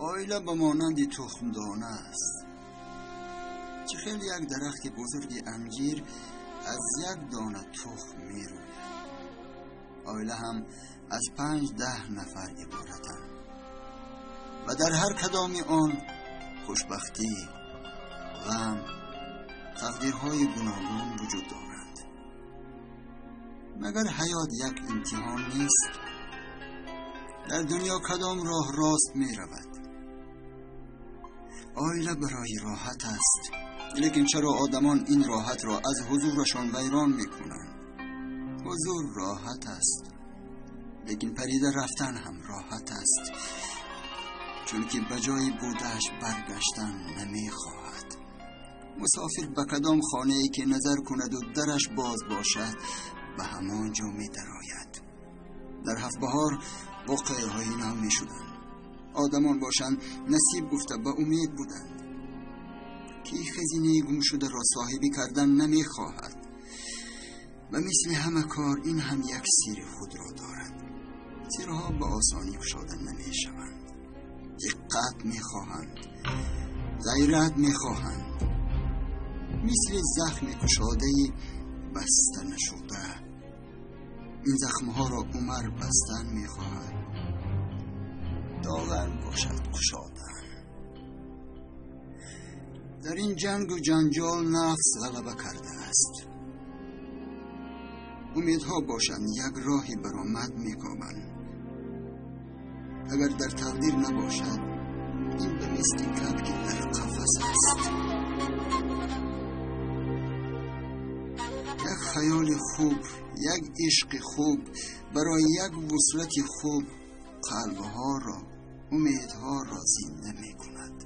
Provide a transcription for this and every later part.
آیله به مانند تخمدانه است. چه خیلی یک درخت بزرگ انجیر از یک دانه تخم می روید. آیله هم از 5-10 نفر عبارتند و در هر کدام آن خوشبختی، غم، تقدیرهای گوناگون وجود دارند. مگر حیات یک امتحان نیست؟ در دنیا کدام راه راست می رود؟ آیله برای راحت است، لیکن چرا آدمان این راحت را از حضورشان ویران می کنند؟ حضور راحت است، لیکن پریده رفتن هم راحت است، چون که بجای بودش برگشتن نمی خواهد. مسافر به کدام خانه ای که نظر کند و درش باز باشد به همان جا می درآید. در 7 بهار واقعه های نو می شدند. آدمان باشند نصیب گفته به امید بودند که خزینه گم شده را صاحبی کردن نمی خواهد و مثل همه کار این هم یک سیر خود را دارد. سیرها به آسانی گشاده نمی شوند. دقت می خواهند، غیرت می خواهند، مثل زخم کشاده بسته نشده. این زخمها را عمر بستن می خواهد، داغن باشد کشادن. در این جنگ و جنجال نفس غلبه کرده است. امیدها باشند یک راهی برآمد می‌کامند. اگر در تقدیر نباشد این به مثل کبک در قفس است. یک خیال خوب، یک عشق خوب برای یک وصلت خوب قلبها را، امیدها را زنده می کند.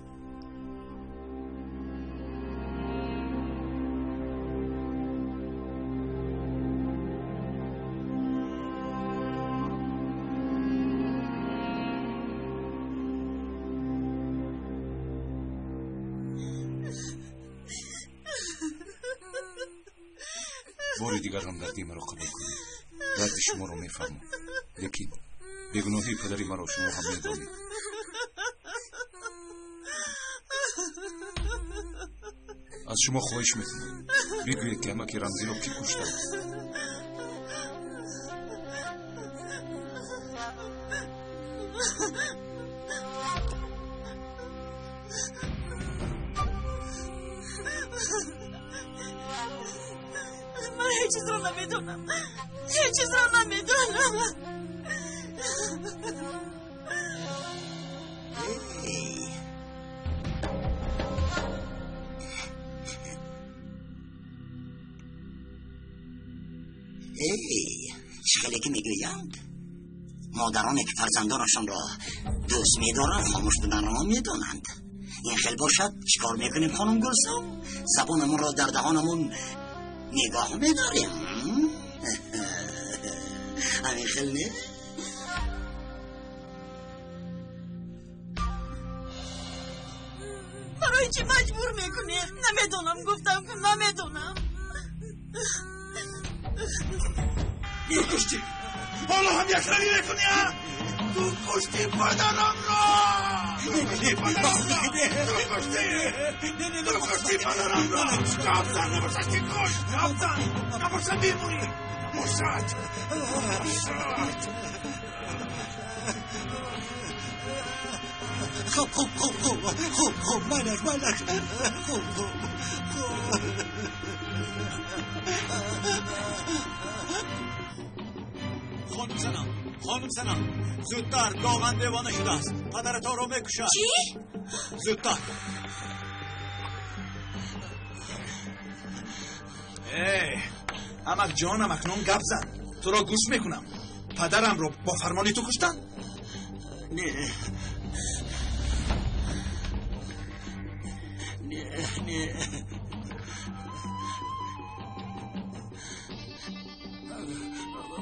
بار دیگر همدردی مرا قبول کنید. درد شما را میفهمم، لیکن بیگناهی پدری مرا شما هم میدانید. از شما خواهش میکنم بگویید که امک رمزی را کی کشته است. من هیچ چیز رو نمیدونم، هیچ چیز رو نمیدونم. چه خیلی که میگویند مادرانی که فرزندانشان را دوست میدارند خاموش بودن را میدانند. این خیلی باشد چیکار میکنیم خانم گلسم؟ زبانمون را در دهانمون نگاه میداریم. همین خیلی نه؟ برای چی مجبور میکنی؟ نمیدونم، گفتم که نمیدونم. تو کشتی، حالا هم یک رنی نکنی ها؟ تو کشتی پدرم را، تو کشتی پدرم را. نبزن نباشد که کشت، نباشد بیمونی، نباشد. خوب ملک خوب. خانم سنم زودتر، داغن دیوانه شده است، پدر تو رو میکشد. چی؟ زودتر. امک جانم اکنون گپ زد، تو را گوش میکنم. پدرم رو با فرمانی تو کشتن؟ نه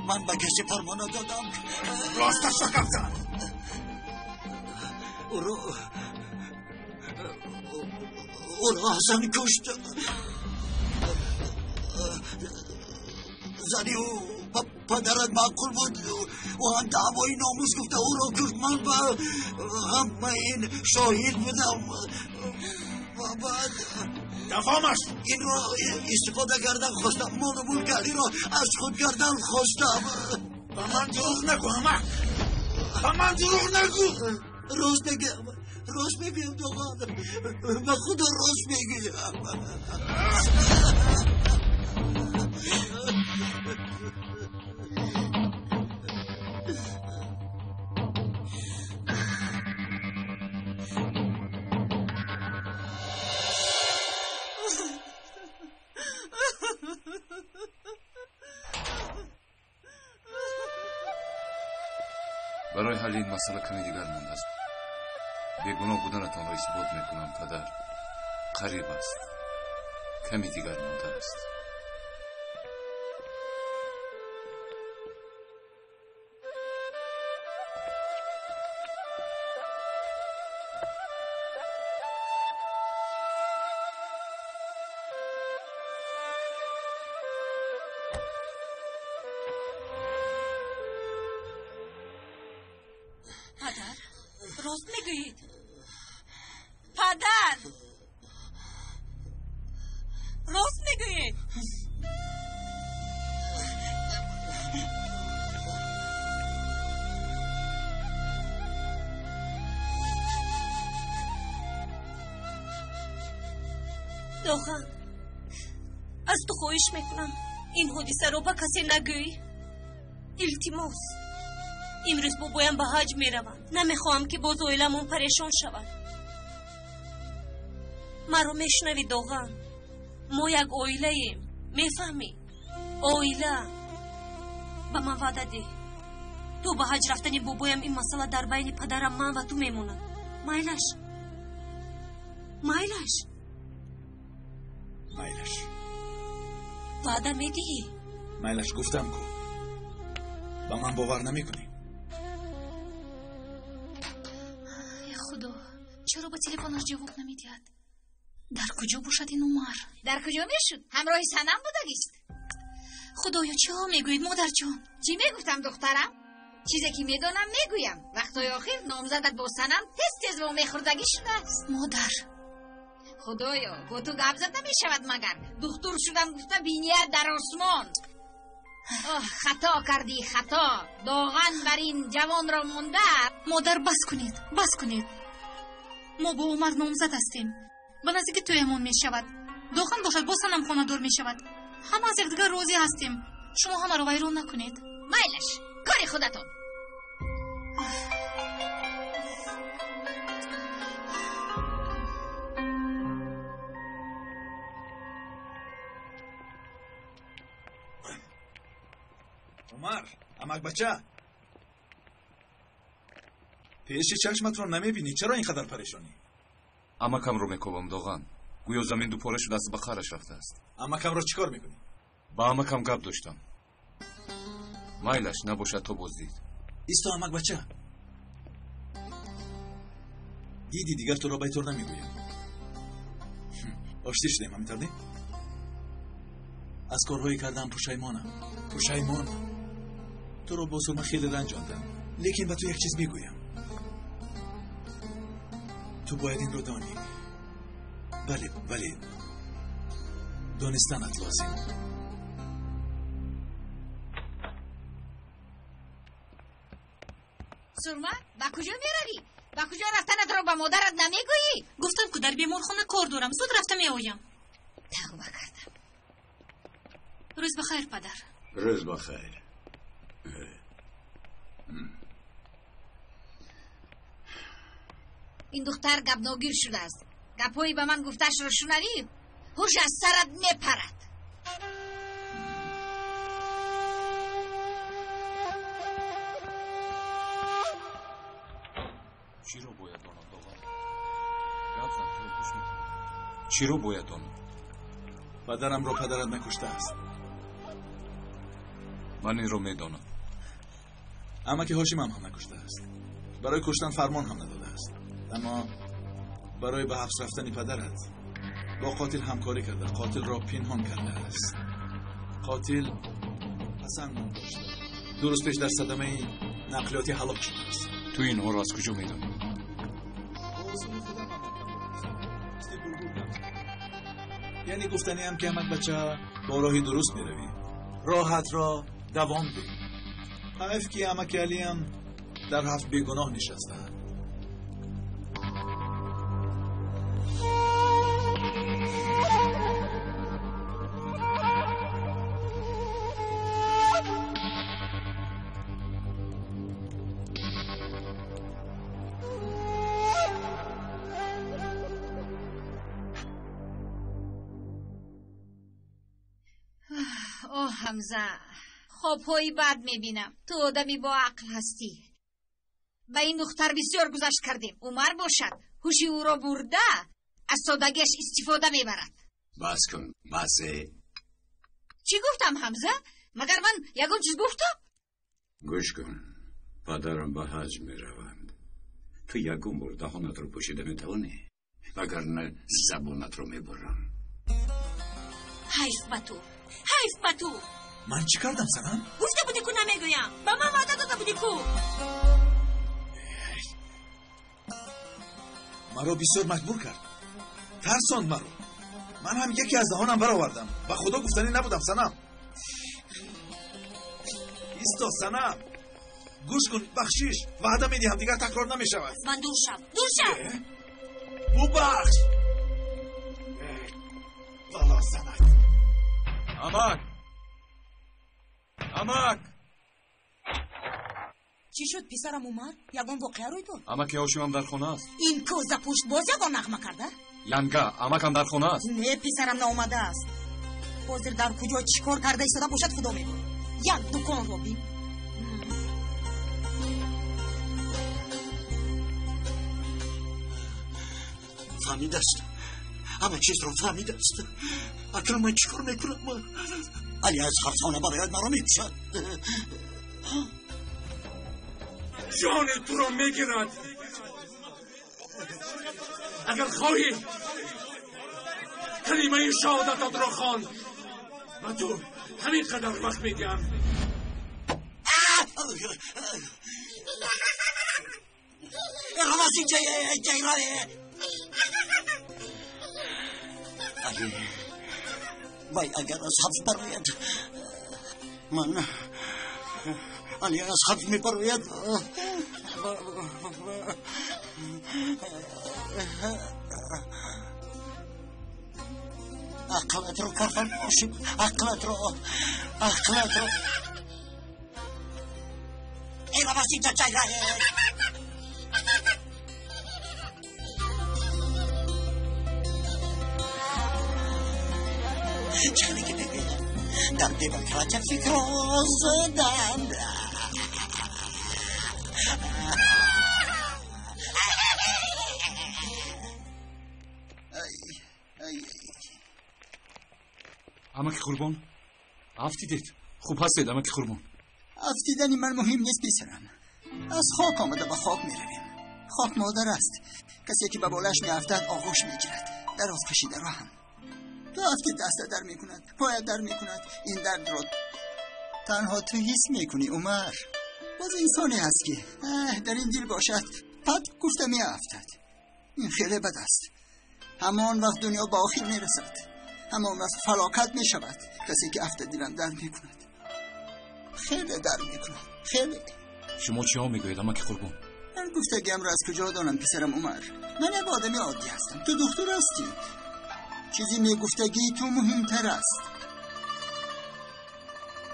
من به کسی فرمان دادم. راستش را گپ زد. او را حسن کشت. زدی او پدرت معقول بود و هم دعوای ناموس گفته او را کشت. من هم این شاهد بودم و بعد دفامش این را استفاده کردن خواستم. مال گلی را از خود کردن خواستم. با من دروغ نگو احمق، با من دروغ نگو. راست بگم دوغان، به خدا راست بگم. برای حل این مسئله کمی دیگر مانده است. بیگناه بودنتان را اثبات میکنم پدر. قریب است. کمی دیگر مانده است. راست میگویید پدر، راست میگویید. دوغان، از تو خواهش میکنم این حادثه رو به کسی نگوی. التماس، امروز بابایم به حج میروم. نمیخواهم که باز اویلمون پریشان شود. مرا میشنوی دوغان؟ ما یک اویله ایم، میفهمی؟ اویله. به من وعده ده تو به حج رفتنی بابایم این مسئله در بین پدرم من و تو میمونه. مایلش وعده میدی؟ مایلش گفتم کو. با من باور نمیکنی؟ خدا، چرا با تلفنش جواب نمیدهد؟ در کجا باشد این عمر؟ در کجا میشد؟ همراه سنم بودگیست. خدایا چه ها میگوید مادر جان؟ چی میگفتم دخترم؟ چیزی که میدونم میگویم. وقتای آخر نامزدت با سنم تست با میخوردگی شده است. مادر خدایا با تو گپ زد نمیشود مگر؟ دکتر شدم گفته بینیت در آسمان. خطا کردی، خطا. داغن بر این جوان را مونده. مادر بس کنید. ما با عمر نامزد هستیم. به نزدیک تویمون می شود. داغن باشد با سنم خانه دور می شود. همه از یکدیگر راضی هستیم. شما همه را ویران نکنید. میلش، کاری خودتون. عمر، امک بچه، پیش چشمت رو نمیبینی؟ چرا اینقدر پریشانی؟ امکم رو میکوبم دوغان. گویا زمین دو پاره شده است، به خرش رفته است. امکم رو چیکار میکنی؟ با امکم گپ داشتم. مایلش نباشد تو بزدید. ایستا امک بچه، دیدی دیگر تو را بیتور نمیگویم. آشتی شدیم همیتردی؟ از کارهایی کردم پشیمانم. تو را با سرمه خیلی رنجاندم، لیکن به تو یک چیز میگویم. تو باید این رو دانی. ولی دانستنت لازم. سرمه، با کجا میروی؟ با کجا رفتنت رو با مادرت نمیگویی؟ گفتم که در بیمارخانه کار دارم، زود رفته میآیم. توبه کردم. روز بخیر پدر. روز بخیر. این دختر گبناگیر شده است. گپایی به من گفتش رو شنوی هوش از سرت میپرد. چی رو باید دانم دوغان؟ چی رو باید دانم؟ پدرم رو پدرت نکشته است. من این رو میدانم. اما که هاشم هم نکشته است. برای کشتن فرمان هم نداده است. اما برای به حبس رفتن پدرت با قاتل همکاری کرده. قاتل را پنهان کرده است. قاتل حسن نام داشته. درستش در صدمه نقلیاتی هلاک شده است. تو اینها رو از کجا میدونی؟ یعنی گفتنی هم که احمد بچه با راهی درست میروی، راحت را دوام بی. حیف که امک علی هم در هفت بیگناه نشسته. حمزه خب هایی بد میبینم. تو آدمی با عقل هستی. به این دختر بسیار گذشت کردیم. عمر باشد هوشی او را برده از سادگیش استفاده میبرد. بس کن بسه. چی گفتم حمزه؟ مگر من یکون چیز گفتم؟ گوش کن، پدرم به حج میروند. تو یکون بار دهانت رو پوشیده میتوانی، وگرنه زبانت رو میبرم. حیف به تو. من چی کردم سنم؟ گفته بودی کو نمیگویم. با من وعده داده بودی کو. مرا بسیار مجبور کرد، ترساند مرا. من هم یکی از دهانم برآوردم و خدا گفتنی نبودم سنم. ایستا سنم، گوش کن، بخشیش وعده میدیم دیگر تکرار نمیشود. من دور شم. ببخش. والا سنک. امک چی شد پسرم اومد؟ یگان واقعه روی داد؟ امک هاشم هم در خونه است. این کوزه پشت باز یگان نغمه کرده؟ ینگه امک هم در خونه است. نه پسرم ناومده است. حاضر در کجا چیکار کرده ایستاده باشد خدا میدونه. یک دکان رو بین. فهمیده است، همه چیز رو فهمیده است. اکنون من چیکار میکنم؟ علی از خرسانه برایت مرا میکشد. جان تو را میگیرد. اگر خواهی کلمه شهادتت را خواند و تو همین قدر وقت میدیم. رماسی جیرانه علی، وای اگر از حفظ براید من علی از حفظ می براید. عقلت رو کافر باشیم، عقلت رو ای رماسی جیرانه. چکنی که بگویم در دیبا کلچه فکر رو زدم. امک قربان افتیدید. خوب هستید امک قربان؟ افتیدنی من مهم نیست پسرم. از خاک آمده به خاک میرویم. خاک مادر است. کسی که به بالش میافتد آغوش میگیرد. دراز کشیده را هم تو هفته دست در میکند، پایت در میکند. این درد رو تنها تو حس میکنی عمر. باز انسانی هست که در این دل باشد پد گفته میافتد. این خیلی بد است. همان وقت دنیا با آخر میرسد، همان وقت فلاکت میشود. کسی که افته دیرم در میکند، خیلی در میکند. خیلی. شما چی ها میگوید امک قربان؟ من گفتگیم را از کجا دانم پسرم عمر؟ من یک آدمی عادی هستم، تو دکتر هستی. چیزی میگفتگی تو مهمتر است.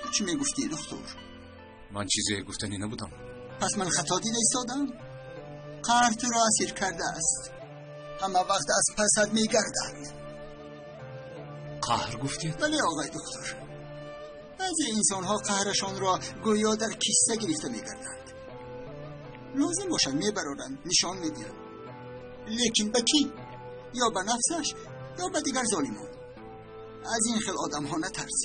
تو چی میگفتی دکتر؟ من چیزی گفتنی نبودم. پس من خطا دیده ایستادم؟ قهر تو را اسیر کرده است، همه وقت از پست میگردد. قهر گفتید؟ بله آقای دکتر. بعضی انسان ها قهرشان را گویا در کیسه گرفته میگردند. لازم باشد میبرارند، نشان میدهند. لیکن به کی؟ یا به نفسش یا به دیگر ظالمان. از این خیل آدم ها نترس،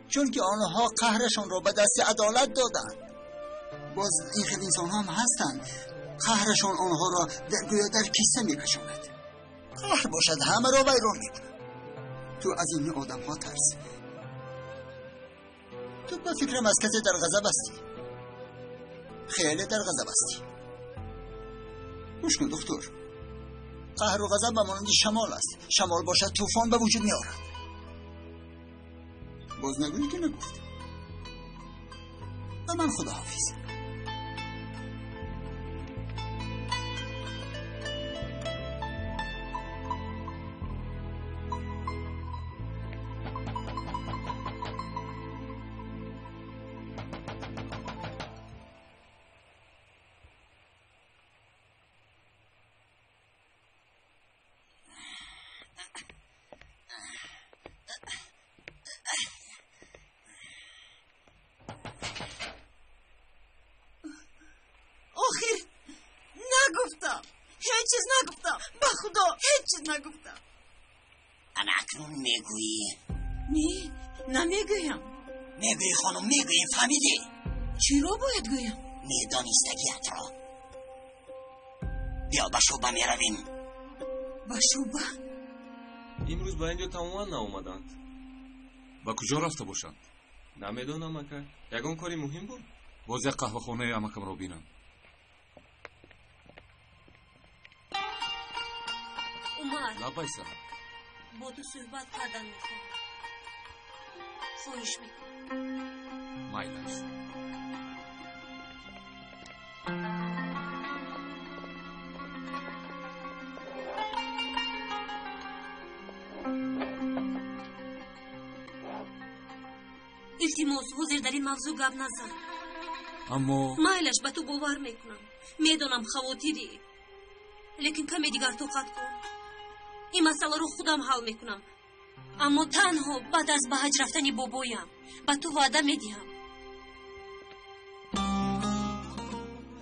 چون که آنها قهرشان را به دست عدالت دادند. باز این خیل انسان ها هم هستند قهرشان آنها را گویا در کیسه میکشاند. قهر باشد همه را ویران میکند. تو از این آدم ها ترس. تو با فکرم از کسی در غضب هستی. خیلی در غضب هستی. گوش کن دکتر، قهر و غضب مانند شمال است. شمال باشد طوفان به وجود می آورد. باز نگویی که نگفت. و من خداحافظ. نگفتم. انا اکنون میگویی؟ نمیگویم. میگویی خانم، میگویی، فهمیدی؟ چرا باید گویم؟ میدانستگیت را. بیا به شوبه میرویم. به شوبه؟ امروز با اینجا تماما ناومدند. با کجا رفته باشند؟ نمیدانم اکا. یگان کاری مهم بود. باز یک قهوه خانه امکم را بینم. عمر، لبایسم با تو صحبت کردن میخوام. خواهش میکنم. مایلش. التماس حضور در این موضوع گپ نزن. اما مایلش به تو باور میکنم. میدونم خواطری، لیکن کمی دیگر طاقت کن. این مسئله رو خودم حل میکنم. اما تنها بعد از به حج رفتن بابایم به تو وعده میدهم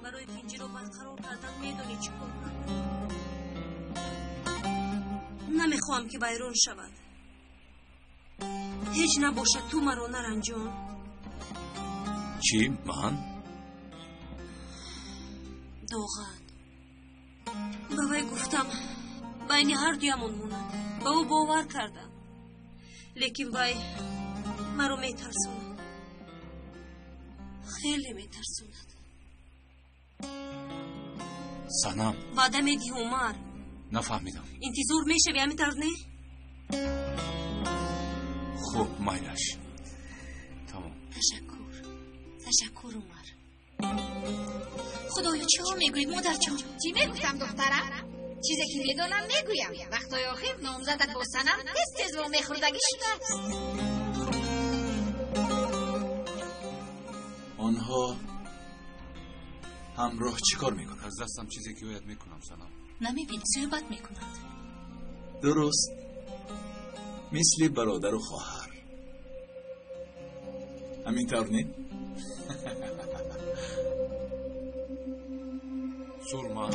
برای که اینجا رو برقرار کردن میدونی چی کار کنم. نمیخوام که بیرون شود. هیچ نباشد تو مرا نرنجان. چی؟ من؟ دوغن به وی گفتم بین هر دویمون موند. به او باور کردم، لیکن وی مرا میترسوند. خیلی میترسوند. سنم وعده میدی عمر؟ نفهمیدم. انتظار میشه به همین طرز نه؟ خوب مایلش. تمام. تشکر عمر. خدایا چه ها میگوید مادر جان؟ چی میگفتم دخترم؟ چیزی که میدونم میگویم. وقتای آخر نامزدت با سنم تز و میخوردگی شده است. آنها همراه چی کار میکنند؟ از دستم چیزی که باید میکنم سنم. نمیبین صحبت میکنند. درست مثل برادر و خواهر. همینطور نه؟ سرما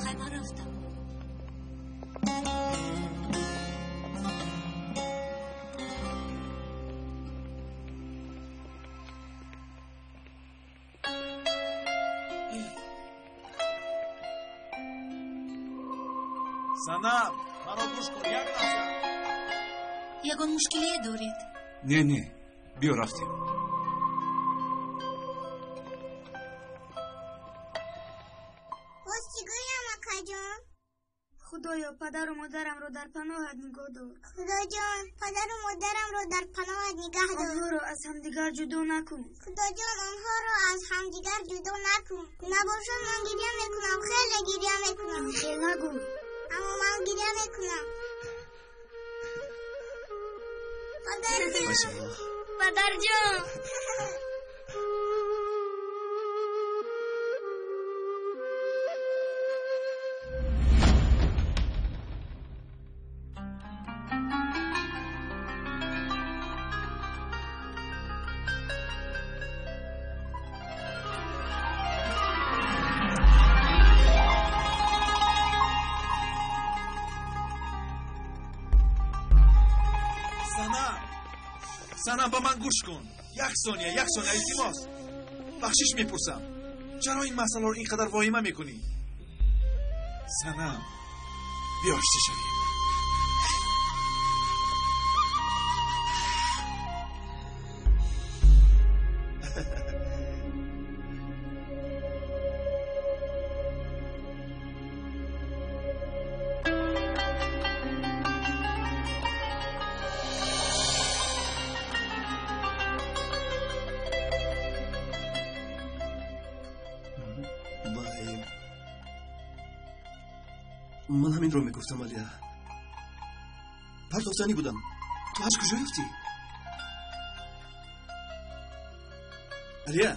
خیمه رفتم. سنم مرا گوش کن. یک لحظه. یگان مشکلی دارید؟ نه بیا رفتیم. خدایا پدر و مادرم رو در پناهت نگاه دار. خدا جان پدر و مادرم رو در پناهت نگاه دار. آنها رو از همدیگر جدا نکن. خدا جان آنها رو از همدیگر جدا نکن. نباشد من گریه میکنم. خیلی گریه میکنم. خیلی نگو. اما من گریه میکنم. پدر جان. پدر جان. سنم با من گوش کن. یک ثانیه التماس. بخشش میپرسم. چرا این مسئله رو اینقدر واهمه میکنی؟ سنم بیا آشتی شویم. من همین رو میگفتم علیا. پرتوزنی بودم. تو از کجا رفتی؟ علیا.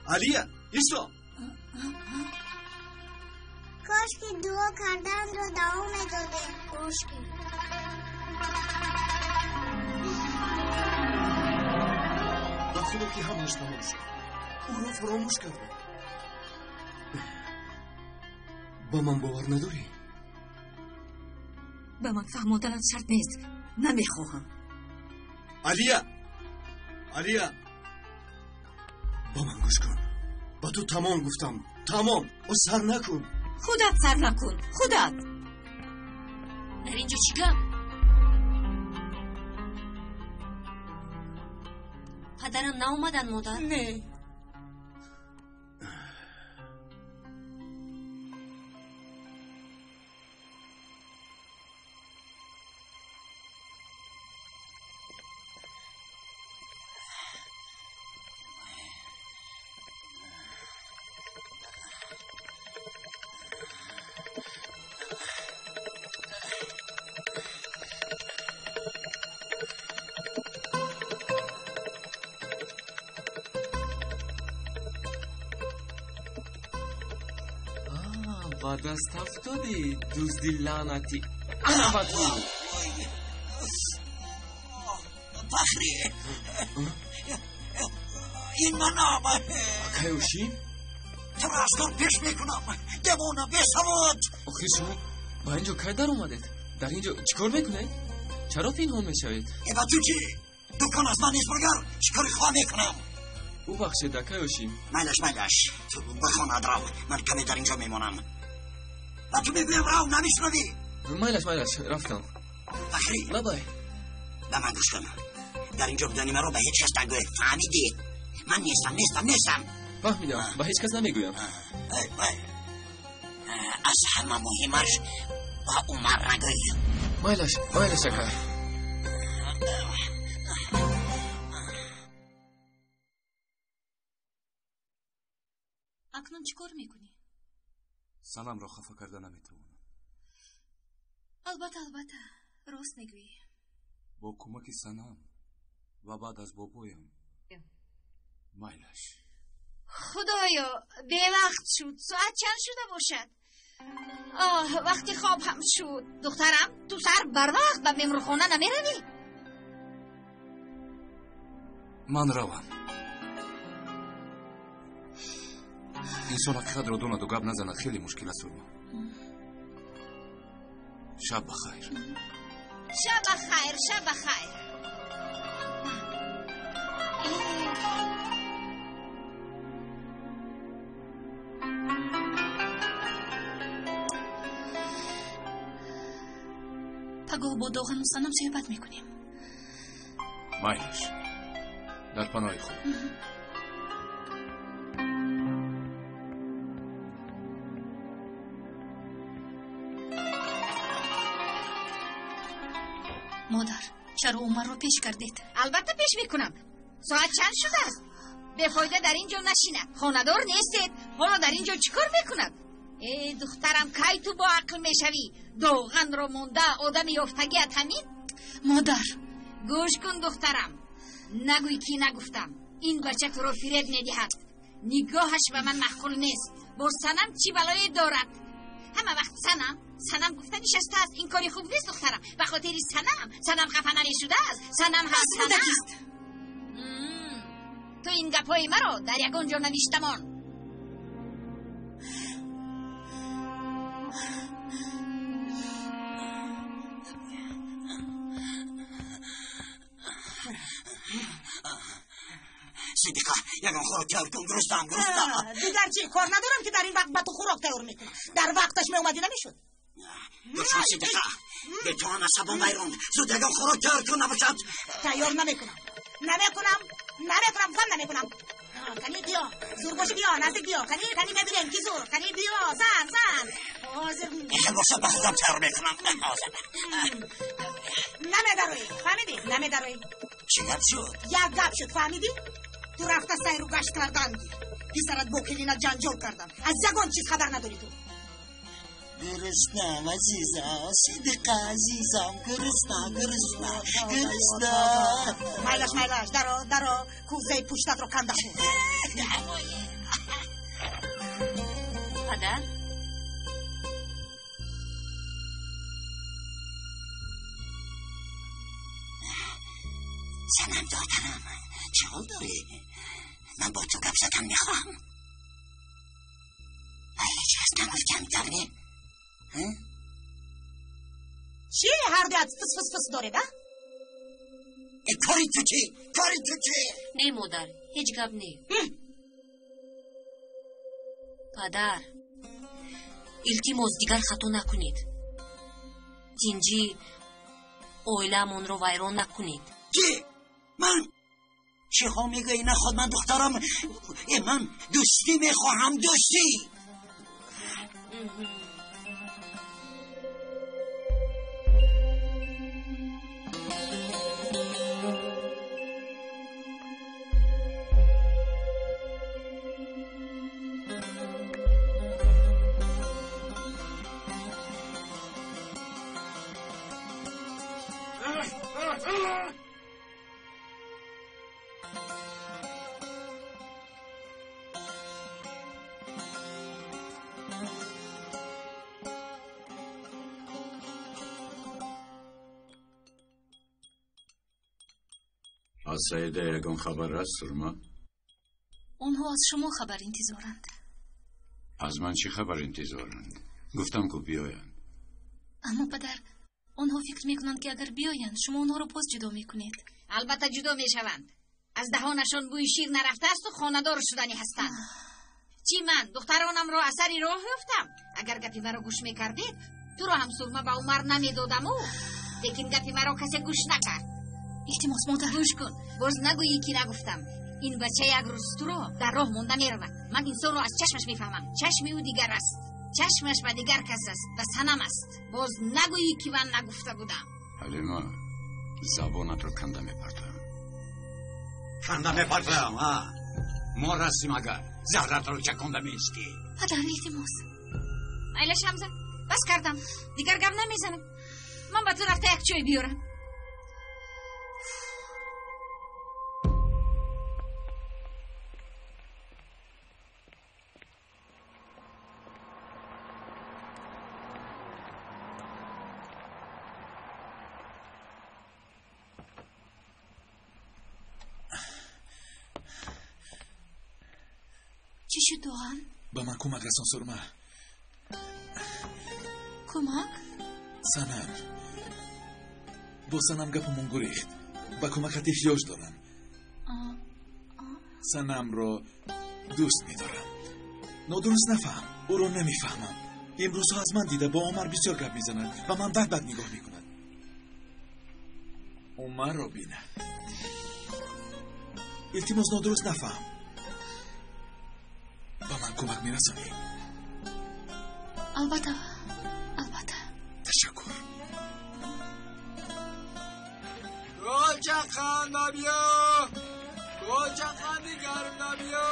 علیا ایستا. کاش که دعا کردن رو دوام داده. کاش که به خدا که همونش تمام شد. او رو فراموش کردم. با من باور نداری؟ به من فهماندنت شرط نیست. نمیخواهم. علیا با من گوش کن. با تو تمام گفتم. تمام. و سر نکن. خودت سر نکن. خودت. در اینجا چیکار؟ پدرم ناومدن مادر؟ نه. با دست افتادی دزدی لعنتی. عربت رو فخری این من آمد. کیوشی؟ تو را از کار پیش میکنم. دمونه بسواد. آخه شما با اینجا که در اومدید؟ در اینجا چیکار میکنید؟ چرا پنهان میشوید؟ ای با تو چی؟ دکان از من نیست بگر چیکار خواه میکنم؟ او بخشید کیوشی؟ میلش تو بخوان ادراو. من کمی در اینجا میمونم. و تو میگویم راو نمیشنوی؟ میلش رفتم. فخری بابای به من گوش کن. در اینجا بودنی مرا به هیچ کس نگوی. فهمیدی؟ من نیستم. فهمیدم. به هیچ کس نمیگویم. از همه مهمش با عمر نگوی. میلش شکر. اکنون چیکار میکنی؟ سنم را خفه کرده نمیتونم. البته راست میگویی. با کمک سنم و بعد از بابایم میلش. خدایا به وقت شد. ساعت چند شده باشد؟ وقتی خواب هم شد. دخترم تو سر بر وقت به مهمانخانه نمیروی؟ من روم. انسان حقیقت را دوند و گپ نزند خیلی مشکل است. شب بخیر. شب بخیر. پگاه با داغن و سنم صحبت میکنیم. میلش در پناه خود. مادر چرا عمر رو پیش کردید؟ البته پیش میکنم. ساعت چند شده است؟ به فایده در اینجا نشینه. خاندار نیستید. حالا در اینجا چیکار میکند؟ ای دخترم کی تو با عقل میشوی؟ داغن رو مونده آدم یافتگیت همین؟ مادر گوش کن دخترم. نگوی کی نگفتم. این بچه تو رو فریب میدهد. نگاهش به من معقول نیست. با سنم چی بلایی دارد؟ همه وقت سنم گفته نشسته است. این کاری خوب نیست دخترم. به خاطر سنم خفه نمیشده است. سنم هست سنم. تو این گپای مرا در یکان جا نوشتمان. صدیقه یکان خوراک تیار کن. گرستم دیگر چی؟ کار ندارم که در این وقت با تو خوراک تیار میکنم. در وقتش می اومدی نمیشد. گرستم صدیقه به تو آن عصبان بیرون. زود یکان خوراک تیار کن نباشد. تیار نمیکنم. گفتم نمیکنم. کنی بیا زور باشی بیا نزدیک بیا. کنی ببینیم کی زور. کنی بیا زن حاضر این باشه به خودم تیار میکنم. نمیداروی چی گپ شد؟ یک گپ شد فهمیدی؟ تو رفته سیر و گشت کردن پسرت با کلینا جنجال کردن. از یگان چیز خبر نداری تو. گرسنم عزیزم صدق عزیزم گرسنم مایلش درو کوزه پشتت رو کنده شد پدر سنم دادرم چه حال داری؟ من با تو گپ زدن میخوام هیچ کس نگفت کمتره چی هر دویت فس داره ده؟ کاری تو چی؟ نه مادر هیچ گپ نه پدر التماس دیگر خطا نکنید تینجی اویلمون رو ویران نکنید چی؟ من چی ها میگه اینا خود من دخترم من دوستی میخواهم دوستی از سیده یکم خبر است سرما؟ اونها از شما خبر انتظارند. از من چی خبر انتظارند؟ گفتم که بیایند. اما پدر اونها فکر میکنند که اگر بیایند شما اونها رو باز جدا میکنید. البته جدا میشوند. از دهانشان بوی شیر نرفته است و خانه‌دار شدنی هستند. چی من دخترانم را اثری راه یافتم؟ اگر گپی مرا گوش میکردید تو را هم سرما به عمر نمیدادم لیکن گپی مرا کسی گوش نکرد. التماس مادر گوش کن باز نگویی که نگفتم. این بچه یک روز تو را در راه مونده میرود. من انسان را از چشمش میفهمم. چشم او دیگر است، چشمش به دیگر کس است و صنم است. باز نگویی که من نگفته بودم. حلیما زبانت رو کنده میپرتم. ما رستیم اگر زهرت رو چکنده میستی. پدر التماس ایله شمزه بس کردم دیگر گپ نمیزنم. من به تو رفته یک چای بیارم. چی شد دوغان؟ با من کمک رسان سرما. کمک؟ سنم با سنم گپمون گریخت. با کمکت احتیاج دارم. سنم رو دوست میدارم. نادرست نفهم او رو نمیفهمم. امروز ها از من دیده با عمر بسیار گپ میزند و من بد نگاه میکند. عمر رو بینه. التماس نادرست نفهم. با من کمک میرسانی؟ البته تشکر. گلچخان نبیا گلچخان دیگر نبیا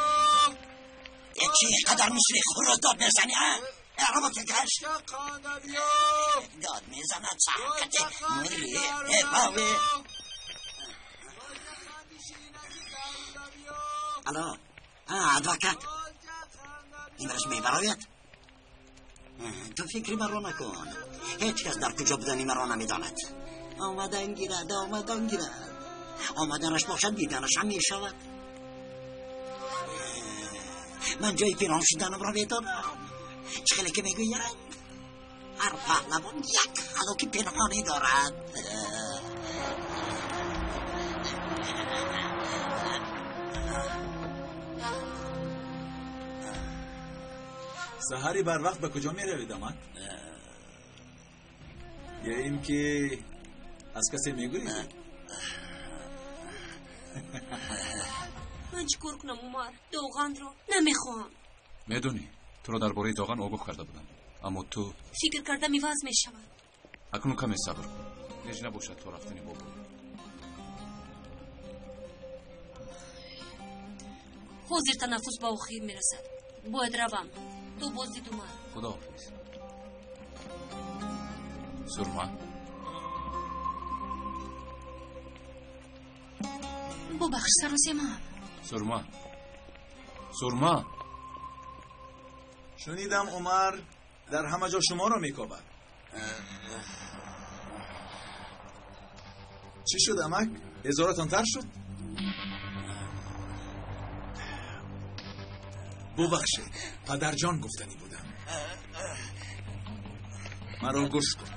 چی قدر میشوی خود رو داد میزنی ها؟ ارما که کش داد میزند ساکتی مری باوی. الو ادوکت این برش میبراید. تو فکری مرا نکن. هیچ کس در کجا بودنی مرا نمیداند. آمدن گیرد آمدنش باشد دیدنش هم میشود. من جای پنهان شدنم را میدانم. چه خیلی که میگوید هر پهلوان یک هلاکی پنهانی دارد. سحری بر وقت به کجا می روید آمد؟ یا این که از کسی می گوید؟ من چیکار کنم عمر؟ دوغان رو نمیخوام. میدونی تو رو درباره دوغان آگاه کرده بودم اما تو فکر کرده میواز میشود. اکنون کمی صبر کن. نج نباشد تو رفتنی بابا. حاضر تنفس با خیر میرسد. باید روم. تو بازدید عمر. خداحافظ. سرما ببخش سروسی من. سرما شنیدم عمر در همه جا شما را میکوبد. چی شد امک؟ هزارتان تر شد؟ ببخشید پدرجان گفتنی بودم. مرا گوش کن.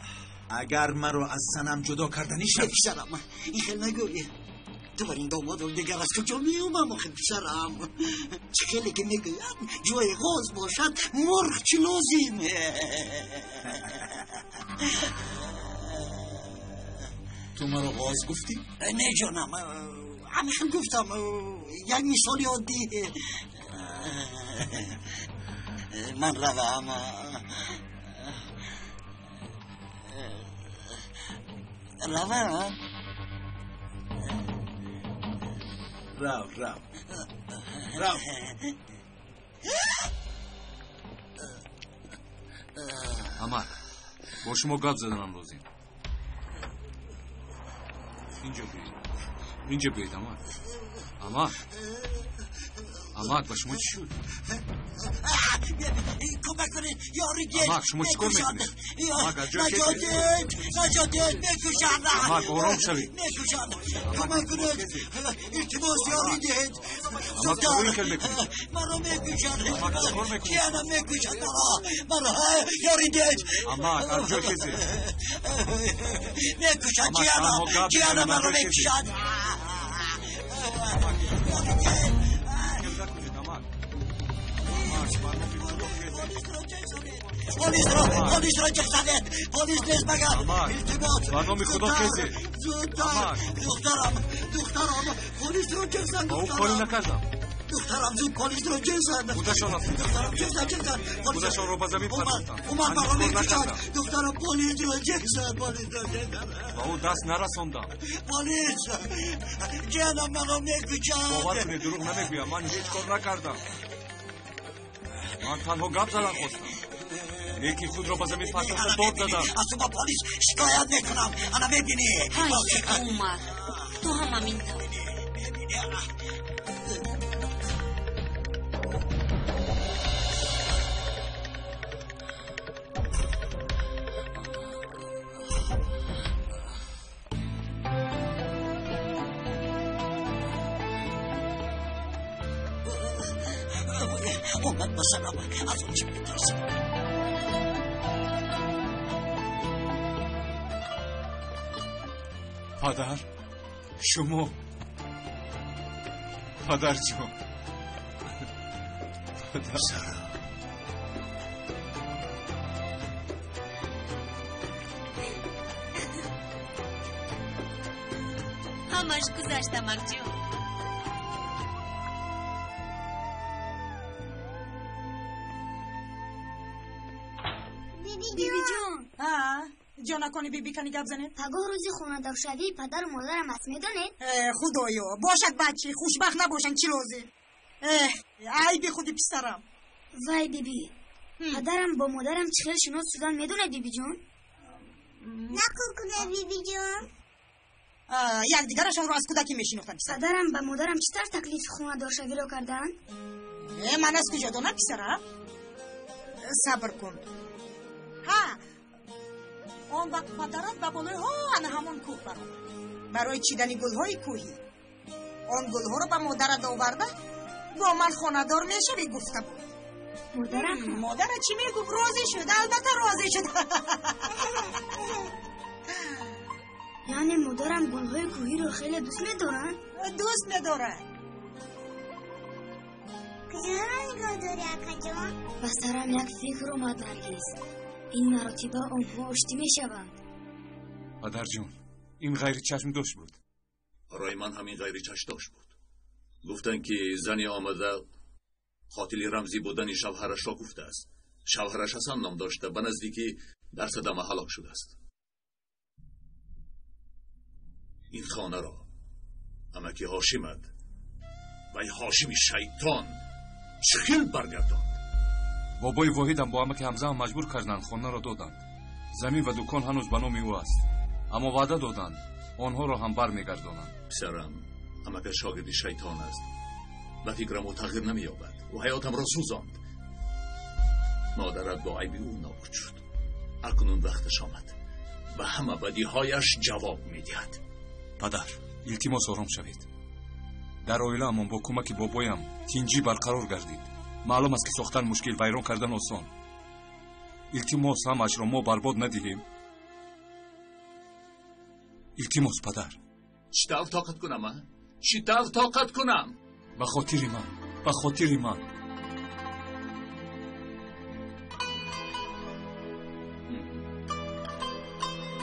اگر مرا از سنم جدا کردنی شد پسرم این خیلی نگویه. تو بر این داماد دیگر از کجا میومم آخه پسرم؟ چه خیلی که میگوید جای غاز باشد مرغ چی لازمه. تو مرا غاز گفتی؟ نه جانم همیشه گفتم یک مثالی عادی. من روم رو اما با شما گپ زدم امروزی. اینجا بیایید اما با شما چی شد؟ کمک کنید یاری گید. اما شما چی کار میکنید؟ نجاتید میکشن. اما آرام شوید. میکشن کمک کنید التماس یاری گید. اما تو این کل میکنید. مرا میکشن. اما چی کار میکنید؟ کیانا میکشن مرا یاری گید. اما از جا کسی میکشن کیانا مرا میکشن. پلیس را چک زده. پلیس نیست مگر التماس. برنامه خدا کسی زودتر دخترم پلیس را چک زن. با او کاری نکردم. دخترم زود پلیس را چک زن. بودشان هستم. دخترم چک زن. بودشان رو با زمین پرستم. اومد برام میکشد. دخترم پلیس را چک زن. با او دست نرساندم. پلیس جانم منو میکشد. باور کنید دروغ نمیگویم. من هیچ کار نکردم. من تنها گپ زدن خواستم. یکی خود را با زمین پرتاست داد زدم. از تو با پلیس شکایت میکنم. انا ببینی های عمر تو هم همین طور. اومد بسرم از اون چی میترسم. پدر شما پدر جان پدر همش گذشت امک جان. بیبی جون جا نکنی بیبی کنی گپ زنید. پگاه روزی خونه دار شدی پدر و مادرم هست میدونید. خدایا باشد بچه خوشبخت نباشن چی لازم. ای بی خودی پسرم. وای بیبی پدرم با مادرم چه خیلی شناس شدن میدونه بیبی جون. نکن کنه بیبی جون. یک دیگرشان رو از کودکی میشناختن پسر. پدرم با مادرم چطور تکلیف خونه دار شدی رو کردن؟ من از کجا دونم پسرم. صبر کن. آن وقت پدرت به بالای همون کوه برای چیدن گلهای کوهی آن گلها رو به مادرت آورده با من خانه‌دار میشوی گفته بود. مادرت چی میگفت؟ راضی شد. البته راضی شد. یعنی مادرم گلهای کوهی رو خیلی دوست میدارن؟ دوست میدارن. کجا رو نگاه داری اکا جان؟ و سرم یک فکر اومد نرگس. این مراتبه آنها آشتی می شوند. پدر جون این غیر چشم داشت بود. برای من همین غیر چشم داشت بود. گفتن که زنی آمده قاتل رمزی بودن شوهرش را گفته است. شوهرش حسن نام داشته به نزدیکی در صدمه هلاک شده است. این خانه را امکی هاشمت و این هاشمی شیطان چخیل برگرداند. بابای واحدم با امک حمزه هم مجبور کردند خانه را دادند. زمین و دکان هنوز به نام او است، اما وعده دادند آنها را هم برمیگردانند. پسرم امک شاگردی شیطان است و فکرم او تغییر نمییابد و حیاتم را سوزاند. مادرت با عیب او نابود شد، اکنون وقتش آمد و همه بدیهایش جواب میدهد. پدر، التماس آرام شوید. در اویله امان با کمک بابایم تینجی برقرار گردید. معلوم است که ساختن مشکل، ویران کردن آسان. التماس همش را ما برباد ندهیم. التماس پدر. چطور طاقت کنم؟ چطور طاقت کنم؟ به خاطر من، به خاطر من.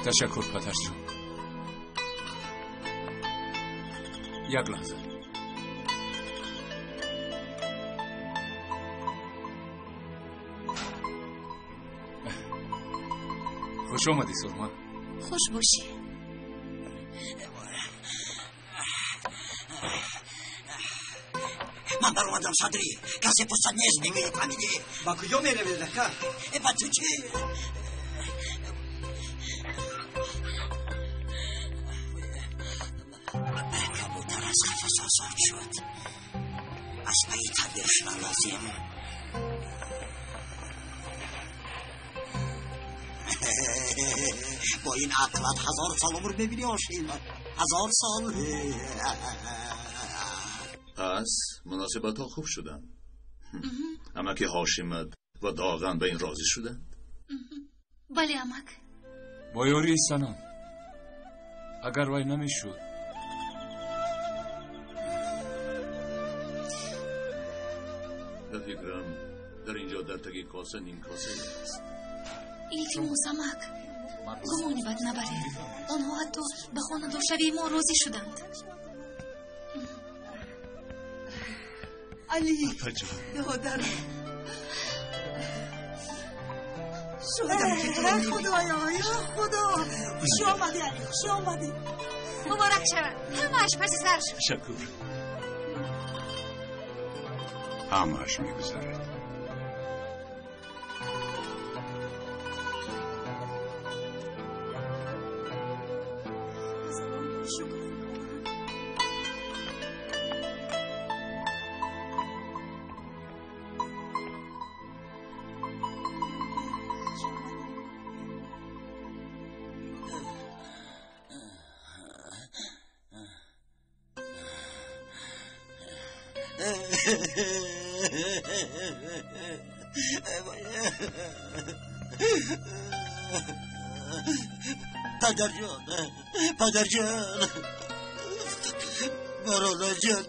تشکر پدر جان. یک لحظه. خوش آمدی سرما. خوش باشی. من بر اومدم صدری، کسی پسد نیست نمیفهمیدی. با کجا میره دکه؟ با تو چی؟ کبوتر از قفس آزاد شد، از پی تبیش لازم. با این عقلت 1000 سال عمر ببینی آشیم. 1000 سال. پس مناسبت ها خوب شدن. اما که هاشمت و داغن به این راضی شدن؟ بله امک. با یاری سنم اگر وای نمیشد به فکرم در اینجا در تگی کاسه نیم کاسه است. التماس امک، گمانی بد نبرید. آنها حتی به خانه شوی ما راضی شدند. علی دادرم، شدم که تو خدایا، یا خدا. خوش آمدی علی، خوش آمدی. مبارک شود، همه‌اش پس سر شد. شکر. همه‌اش میگذرد. پدر جان، پدر جان، برادر جان.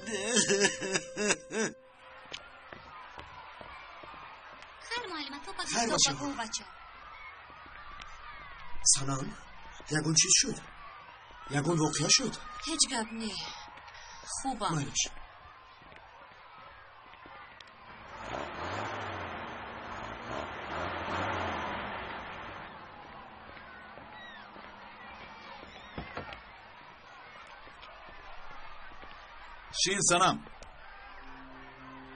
خیر معلمه، تو خیر باشه. بچه. سنم، یگون چیز شد؟ یگون واقعه شد؟ هیچ گپ نی. خوبم. مایش. شین سنم،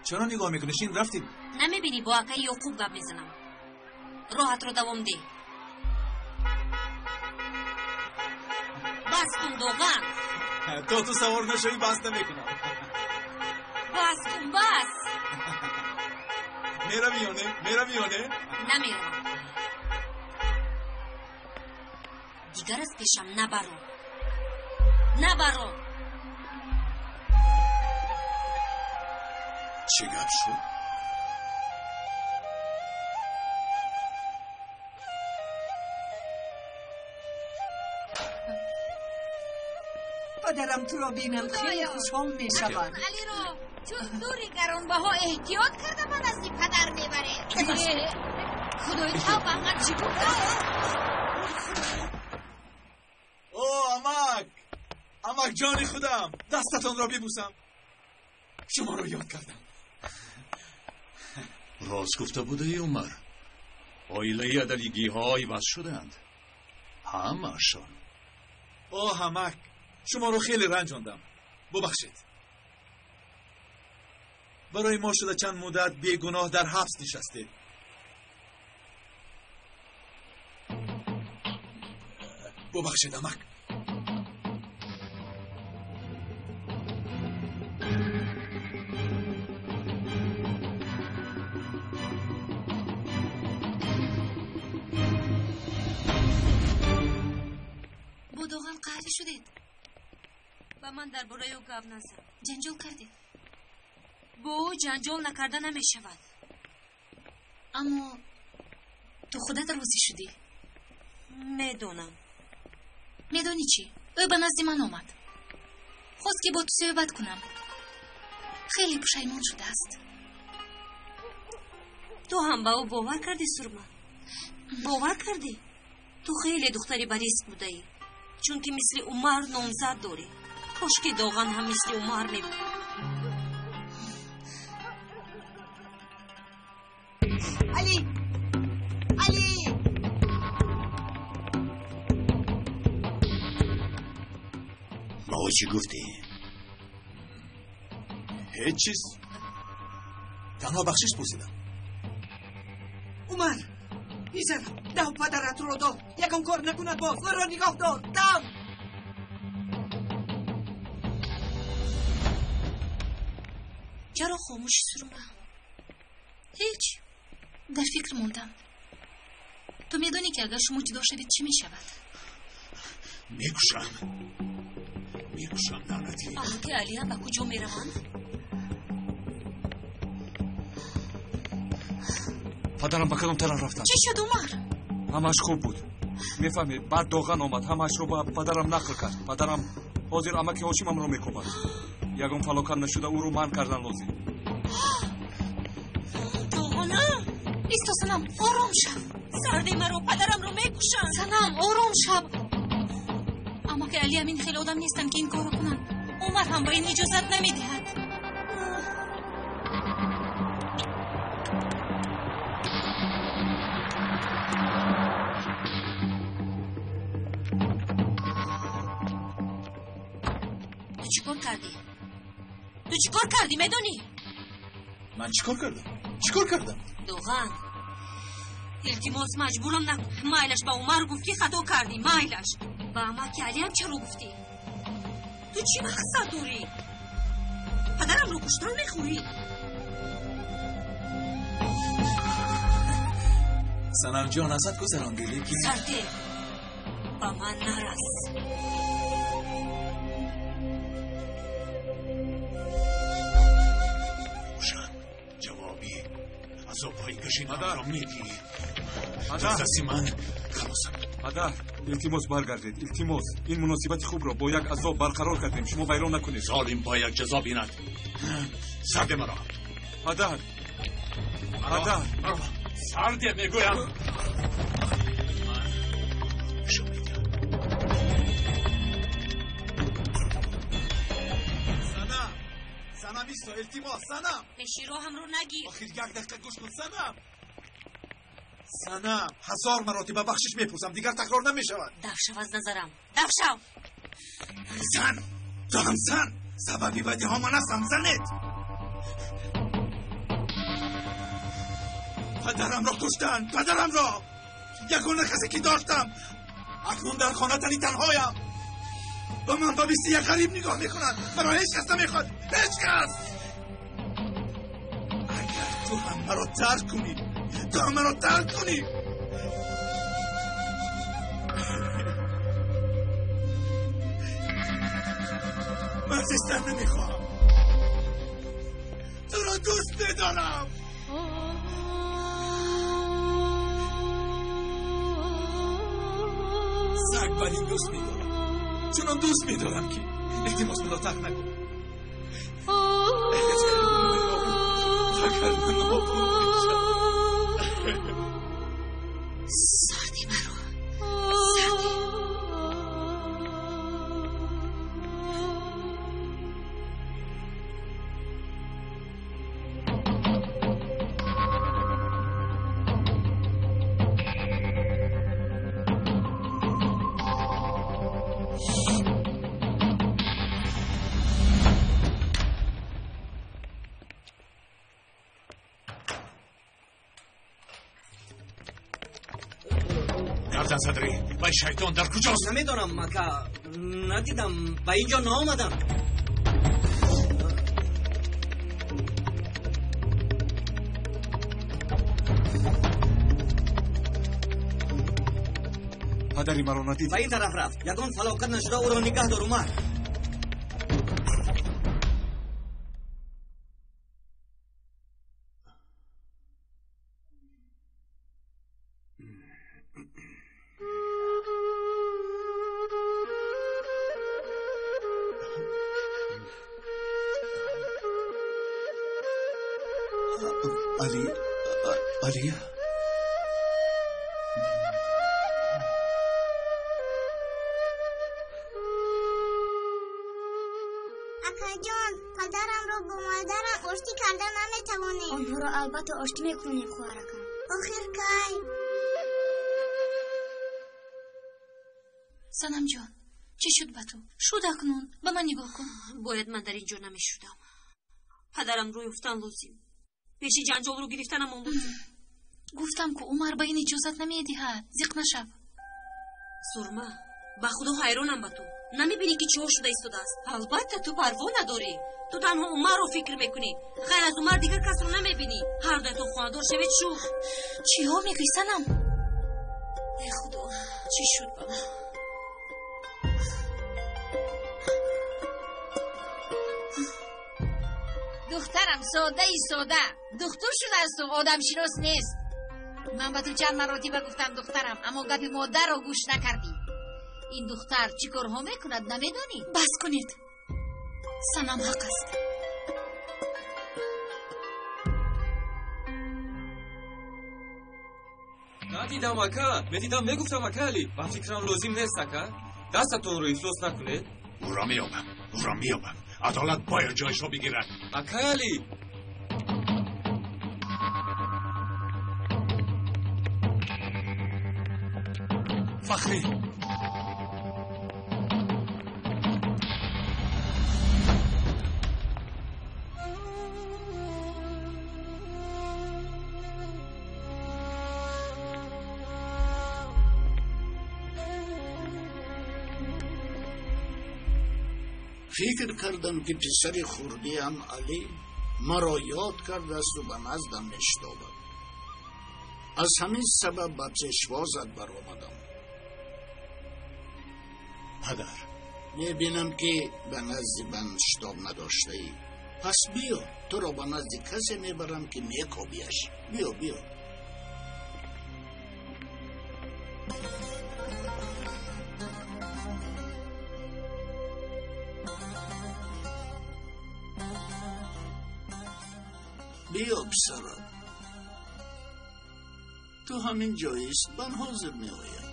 چرا نگاه میکنی؟ شین رفتیم. نمیبینی با اکای یعقوب گپ میزنم. راحت رو دوام ده. بس کن دوغن. تا تو سوار نشوی بس نمیکنم. بس کن بس. میروی یا نه؟ میروی یا نه؟ نمیروم. دیگر از پیشم نبرو. نبرو. چه گپ شد؟ پدرم تو را بینم خیلی خوشحال می شود. علی رو چون دوری گرانبها احتیاط کرده من از این پدر میبره. خدای تو واقعا چی گفته؟ اوه امک جانی خودم، دستتان را ببوسم. شما را یاد کردم. راز گفته بوده ای عمر. آیله عدلیگی های بس شدند. همه‌شان. اوه امک، شما رو خیلی رنجاندم. ببخشید. برای ما شده چند مدت بیگناه در حبس نشسته. ببخشید امک. با دوغان قهری شدید. با من درباره او گپ نزن. جنجال کردید. با او جنجال نکردن نمی شود. اما تو خودت راضی شدی؟ میدونم. میدونی چی؟ او به نزد من آمد. خواست که با تو صحبت کنم. خیلی پشیمان شده است. تو هم با او باور کردی سرما؟ باور کردی؟ تو خیلی دختری بریسک بوده ای. چون که مثل عمر نامزد داری. خوش که دوغان هم مثل عمر می بود. علی علی بابا چی گفتی؟ هیچ چیز. تنها بخشش پرسیدم. عمر بیزرم ده پدرت رو داد. یکم کار نکند باز و را نگاه دار. دم چرا خاموش سرما؟ هیچ. در فکر موندم. تو میدونی که اگر شما جدا شوید چی میشود؟ میکشم لعنتی. آه که علی هم با کجا میروند؟ پدرم به کدام طرف رفتن؟ چی شد عمر؟ همش خوب بود. میفهمید بعد دوغان آمد همش رو با پدرم نقل کرد. پدرم حاضر امک هاشیمم رو میکوبد. یگم فلاکت نشده او رو من کردن لازم. دوغانه ایستا سنم آرام شو. سردی مرا پدرم رو میکشن. سنم آرام شو. اما که علی امین خیلی آدم نیستن که این کارو کنن. عمر هم با این اجازت نمیدهد. تو چیکار کردی؟ تو چیکار کردی میدونی؟ من چیکار کردم؟ دوغان التماس مجبورم نکن. مایلش با عمر گفتی خطا کردی. مایلش با اما که علی هم چرا گفتی؟ تو چی مقصد داری؟ پدرم رو کشتن میخوری؟ سنم جان ازت گذراندی لیکن سرده با من نرس. جوابی عذاب های کشید را میگی. دستی من خلاصم. پدر التماس برگردید. التماس این مناسبت خوب را با یک عذاب برقرار کردیم. شما ویران نکنید. ظالم با یک جزا بیند. سرده مرا. پدر سرده میگویم. سنم ایستا التماس سنم. پیشی رو هم رو نگیر. آخیر یک دقیقه گوش کن سنم 1000 مراتب بخشش میپرسم دیگر تکرار نمیشود. دفشو از نظرم. دفشو. زن تو هم زن. سببی بدی ها من هستم. زنت پدرم را کشتن. پدرم را یگونه کسی که داشتم اکنون در خانه تنهایم. با من با بیستی یک غریب نگاه میکنند. برای هیچ کس نمیخواد. هیچ کس. اگر تو هم مرا ترک کنی من زیستن نمیخوام. تو را دوست ندارم. سگ ولی دوست میدارم. چنان دوست میدارم که التماس مرا ترک نکن. سردی مرا. فرزند صدری و شیطان در کجاست؟ نمیدونم مکا ندیدم به اینجا نآمدم. پدری مرا ندید. به این طرف رفت. یگان فلاکت نشده او را نگه دار عمر. علیا جان پدرم رو با مادرم آشتی کردن نمیتوانیم. آنها را البته آشتی میکنیم خواهرکم. آخر کی؟ سنم جان چی شد با تو؟ شد اکنون به من نگاه کن. باید من در اینجا نمیشدم. پدرم روی افتان لازم. پیشی جنجال رو گرفتنم اون لازم. گفتم که عمر به این اجازت نمیدهد. زیق نشو. سرما با خدا حیرانم با تو. نمیبینی که چه شده ایستاده است؟ البته تو پروا نداری. تو تنها عمر رو فکر میکنی. غیر از عمر دیگر کس رو نمیبینی. هر دوی تو خانه‌دار شوید شو. چی ها میگی سنم؟ ای خدا چی شد با من؟ دخترم ساده ای ساده دکتر شده است و آدم شناس نیست. من به تو چند مراتبه گفتم دخترم، اما گپ مادر رو گوش نکردی. این دختر چی کارها میکند نمیدونی؟ بس کنید. سنم حق است. ندیدم اکا. میدیدم میگفتم اکا علی. با فکرم لازم نیست اکا. دستتون رو افلاس نکنید. او را میابم. عدالت باید جایش را بگیرد. اکا علی. فخری فکر کردم که پسر خردیم علی مرا یاد کرده است و به نزدم نشتابد. از همین سبب به چشوازت برآمدم. پدر میبینم که به نزد من شتاب نداشته ای. پس بیا تو را به نزد کسی میبرم که میکابیش. بیا پسرم، تو همین جاییست من حاضر می آیم.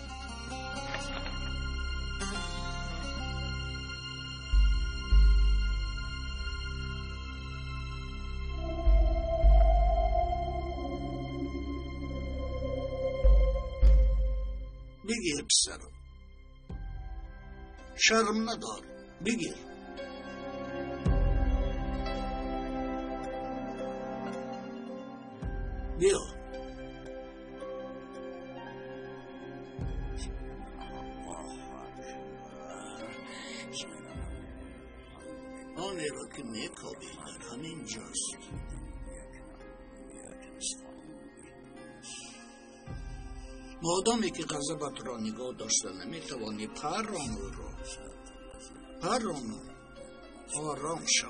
بگیر پسرم، شرم ندار، بگیر. بیا آنی را که میکابی در همین جاست. مادامی که غضبت را نگاه داشته نمیتوانی پرانو آرام شو.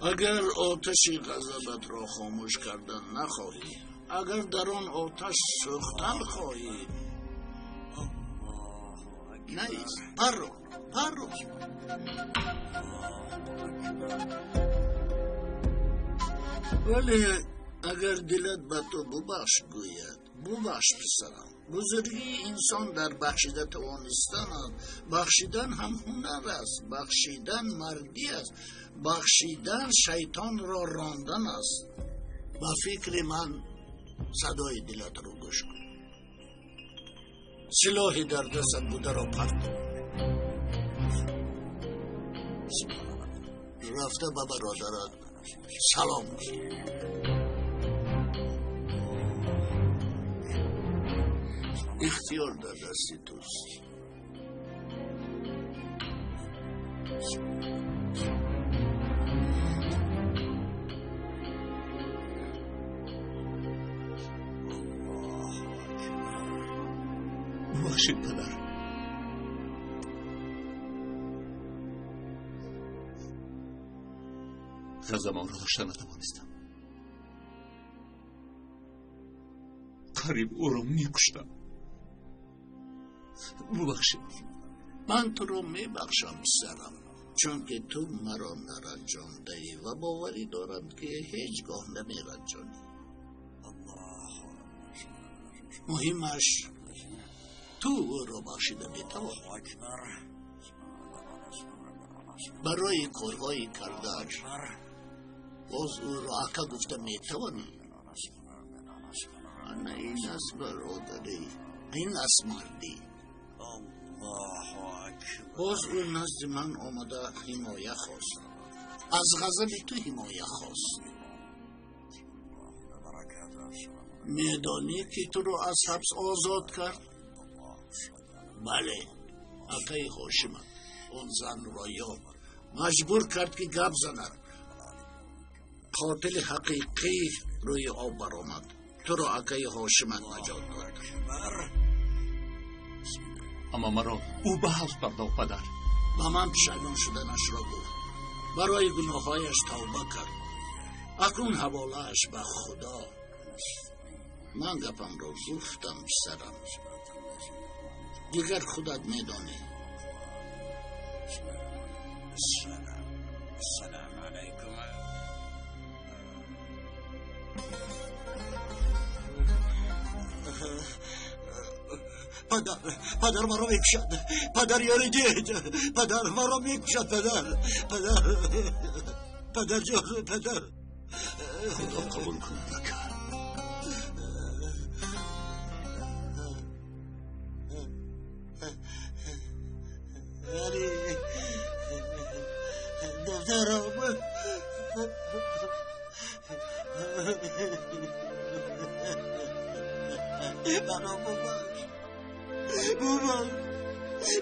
اگر آتش غضبت را خاموش کردن نخواهی، اگر در آن آتش سوختن خواهی، نیست پرو ولی اگر دلت به تو ببخش گوید، ببخش پسرم. بزرگی انسان در بخشیده توانستن است. بخشیدن هم هنر است. بخشیدن مردی است. بخشیدن شیطان را راندن است. با فکر من صدای دلت رو گوش کن. سلاحی در دستت بوده را پرت کن. رفته به برادرت سلام کن. اختیار در دستی توست. ببخشید پدر. غضبم را داشته نتوانستم. قریب او را میکشتم. ببخشید. من تو را میبخشم سرم، چون که تو مرا نرنجانده ای و باوری دارم که هیچگاه نمیرنجانی. مهمش تو او را بخشیده میتوانی. برای کارهایی کرده‌اش باز او را اکا گفته میتوانی. نه این است برادری، این است مردی. باز او نزد من آمده حمایه خواست، از غضب تو حمایه خواست. میدانی که تو رو از حبس آزاد کرد؟ بله، اکای هاشم اون زن را یافت، مجبور کرد که گپ زند. قاتل حقیقی روی آب برآمد، تو را اکای هاشم نجات داد. اما مرا او به حبس پرداخت پدر. و من پشیمان شدنش را گفت، برای گناهایش توبه کرد. اکنون حواله‌اش به خدا. من گپم را گفتم سرم، دیگر خودت میدانی. سلام علیکم. پدر مرا میکشد. پدر یاری دید. پدر مرا میکشد. پدر جان. پدر خدا قبول کنه نکرد. علی دخترم منو ببخش.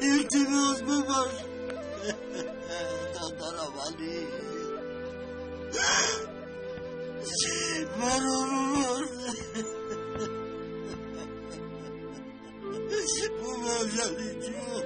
التماس ببخش دخترم علی. منو ببخش علی جون.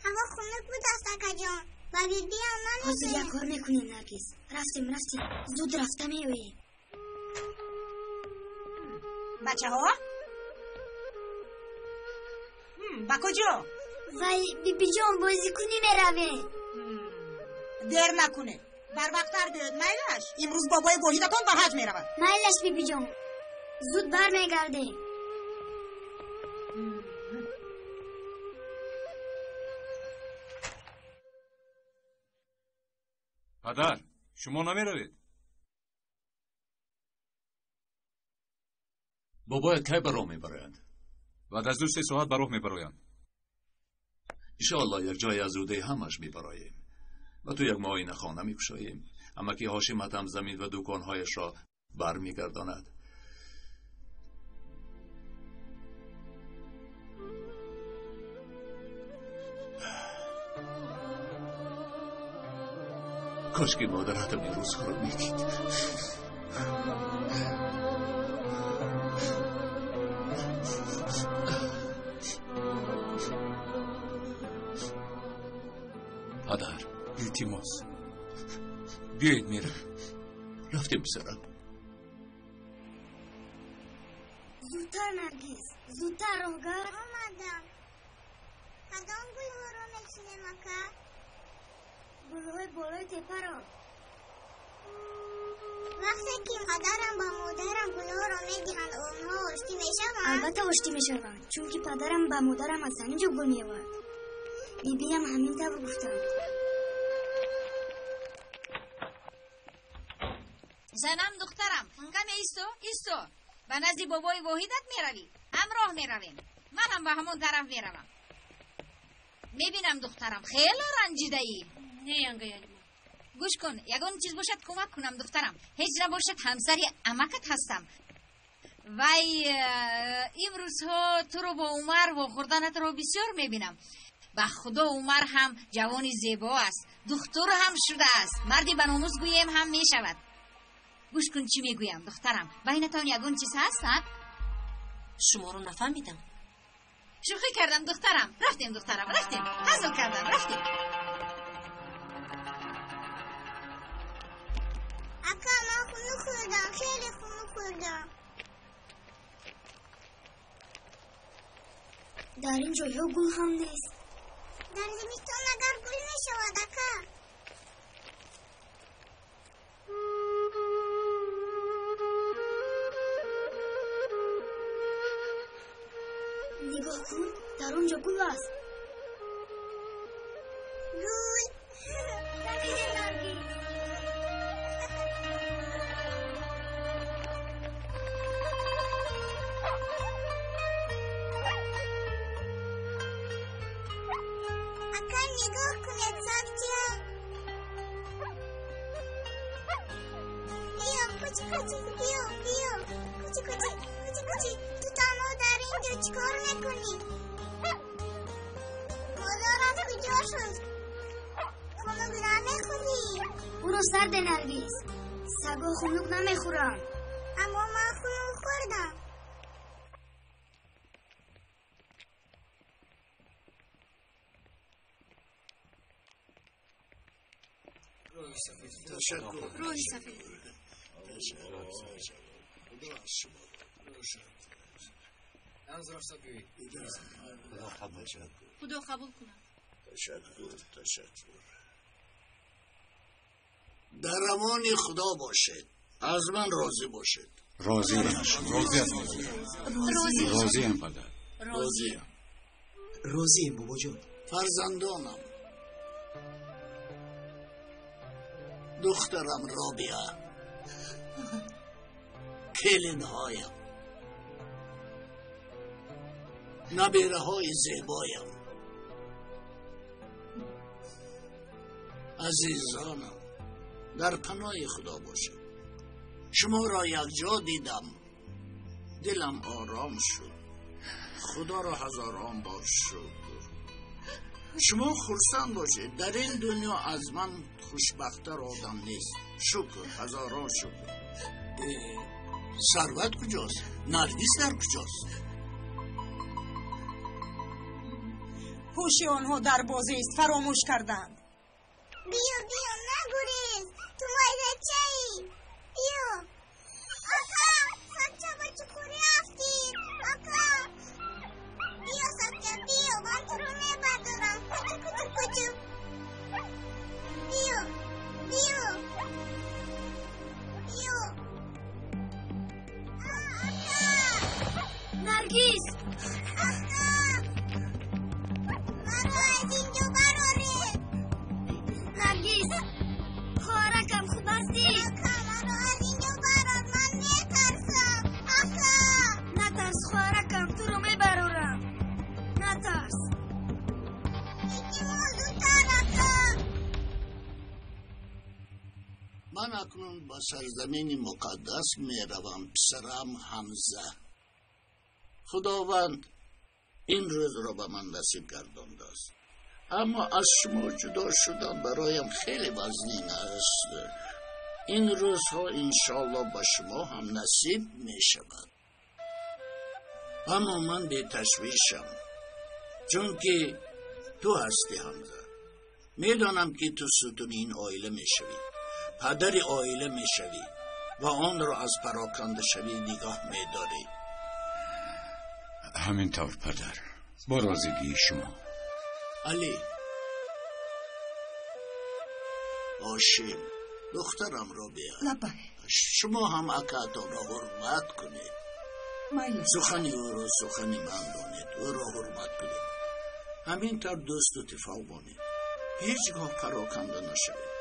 هوا خنک بود است جان. و بیبی هم حاضر یک کار میکنیم نرگس. رفتیم زود رفته میویم. بچه ها با کجا؟ وای بیبی جان بازی کنی میرویم. دیر نکنه، بر وقت بیاد. میلش امروز بابای وحیدتان به حج میرود. میلش بیبی جان زود بر میگرده. پدر شما نمیروید؟ بابای کی براه میبرند؟ بعد از 2 ساعت براه میبرایند. انشاءالله یک جای از روده همش میبراییم و تو یک معاینه خانه میکشاییم. اما که هاشم هم زمین و دکانهایش را برمیگرداند. کاش که مادرت این روزها رو میدید. پدر التماس بیایید میرم. رفتیم پسرم. زودتر نرگس زودتر روگر. آمدم. کدام گلها را میچینه مکه؟ گلهای بالای تپه را. وقتی که پدرم با مادرم گلها را میدهند آنها آشتی میشوند؟ البته آشتی میشوند، چون که پدرم با مادرم از همینجا گل میآورد. بیبیم همین طور گفتند. زنم دخترم کم ایستو به نزد بابای واحدت میروی؟ همراه میرویم. من هم به همون طرف میروم. میبینم دخترم خیلی رنجیده ای. نه ینگه گوش کن، یگان چیز باشد کمک کنم دخترم. هیچ نباشد همسری عمکت هستم. وای امروز ها تو رو با عمر و خوردنت رو بسیار میبینم. به خدا عمر هم جوانی زیبا است، دکتر هم شده است، مردی به ناموس گویم هم میشود. گوش کن چی میگویم دخترم، بینتان یگان چیز هستند؟ شما رو نفهمیدم. شوخی کردم دخترم. رفتیم دخترم، رفتیم. هزار کردم، رفتیم. اکا من خونو خوردم، خیلی خونو خوردم. در این جایها گل هم نیست. در زمستان اگر گل می شود اکا. نگاه کن، در اونجا گل است. گل؟ اکا نگاه کن یک ساکتیا. بیا کوچی بیا کوچی تو تنها در اینجا چیکار میکنی؟ مادر از کجا شد؟ خنک نمیخوری؟ برو سرد نرگس، سگا خنک نمیخورن. اما من خنک خوردم. تشکر. روی سفید. خدا قبول کنه. تشکر. در امان خدا باشید. از من راضی باشید. راضی هم پدر. راضیم بابا جان. فرزندانم، دخترم رابعه، کلینهایم، نبیره های زیبایم، عزیزانم، در پناه خدا باشید. شما را یک جا دیدم، دلم آرام شد. خدا را هزاران بار شکر. شما خرسند باشید. در این دنیا از من خوشبخت‌تر آدم نیست. شکر، هزاران شکر. ثروت کجاست؟ نرگس در کجاست؟ هوش آنها در بازی است، فراموش کردند. بیا نگریز، تو مایدچه‌ای. بیا آقا، سچه بچه کوری رفتی. آقا بیا سچه بیا، من تو رو میبردارم. کوچو بیا نرگس، مرا از اینجا براره. نرگس خواهرکم خوب هستی؟ مرا از اینجا برار، من میترسم. نترس خواهرکم، تو رو میبرارم. نترس. یکی موضوع ترکم. من اکنون با سرزمین مقدس میروم. پسرم حمزه. خداوند این روز را به من نصیب گردانده است، اما از شما جدا شدن برایم خیلی وزنین است. این روزها انشالله به شما هم نصیب می شود. اما من بی تشویشم، چون که تو هستی حمزه. میدانم که تو ستون این عائله می شوی، پدر عائله می شوی و آن را از پراکنده شوی نگاه می داری. همینطور پدر، با راضیگی شما. علی آشیم دخترم را بیار. لبه شما هم اکاتون را حرمت کنید. سخنی او را سخنی من دانید. او را حرمت کنید. همینطور دوست و اتفاق بانید. هیچگاه پراکنده نشوید.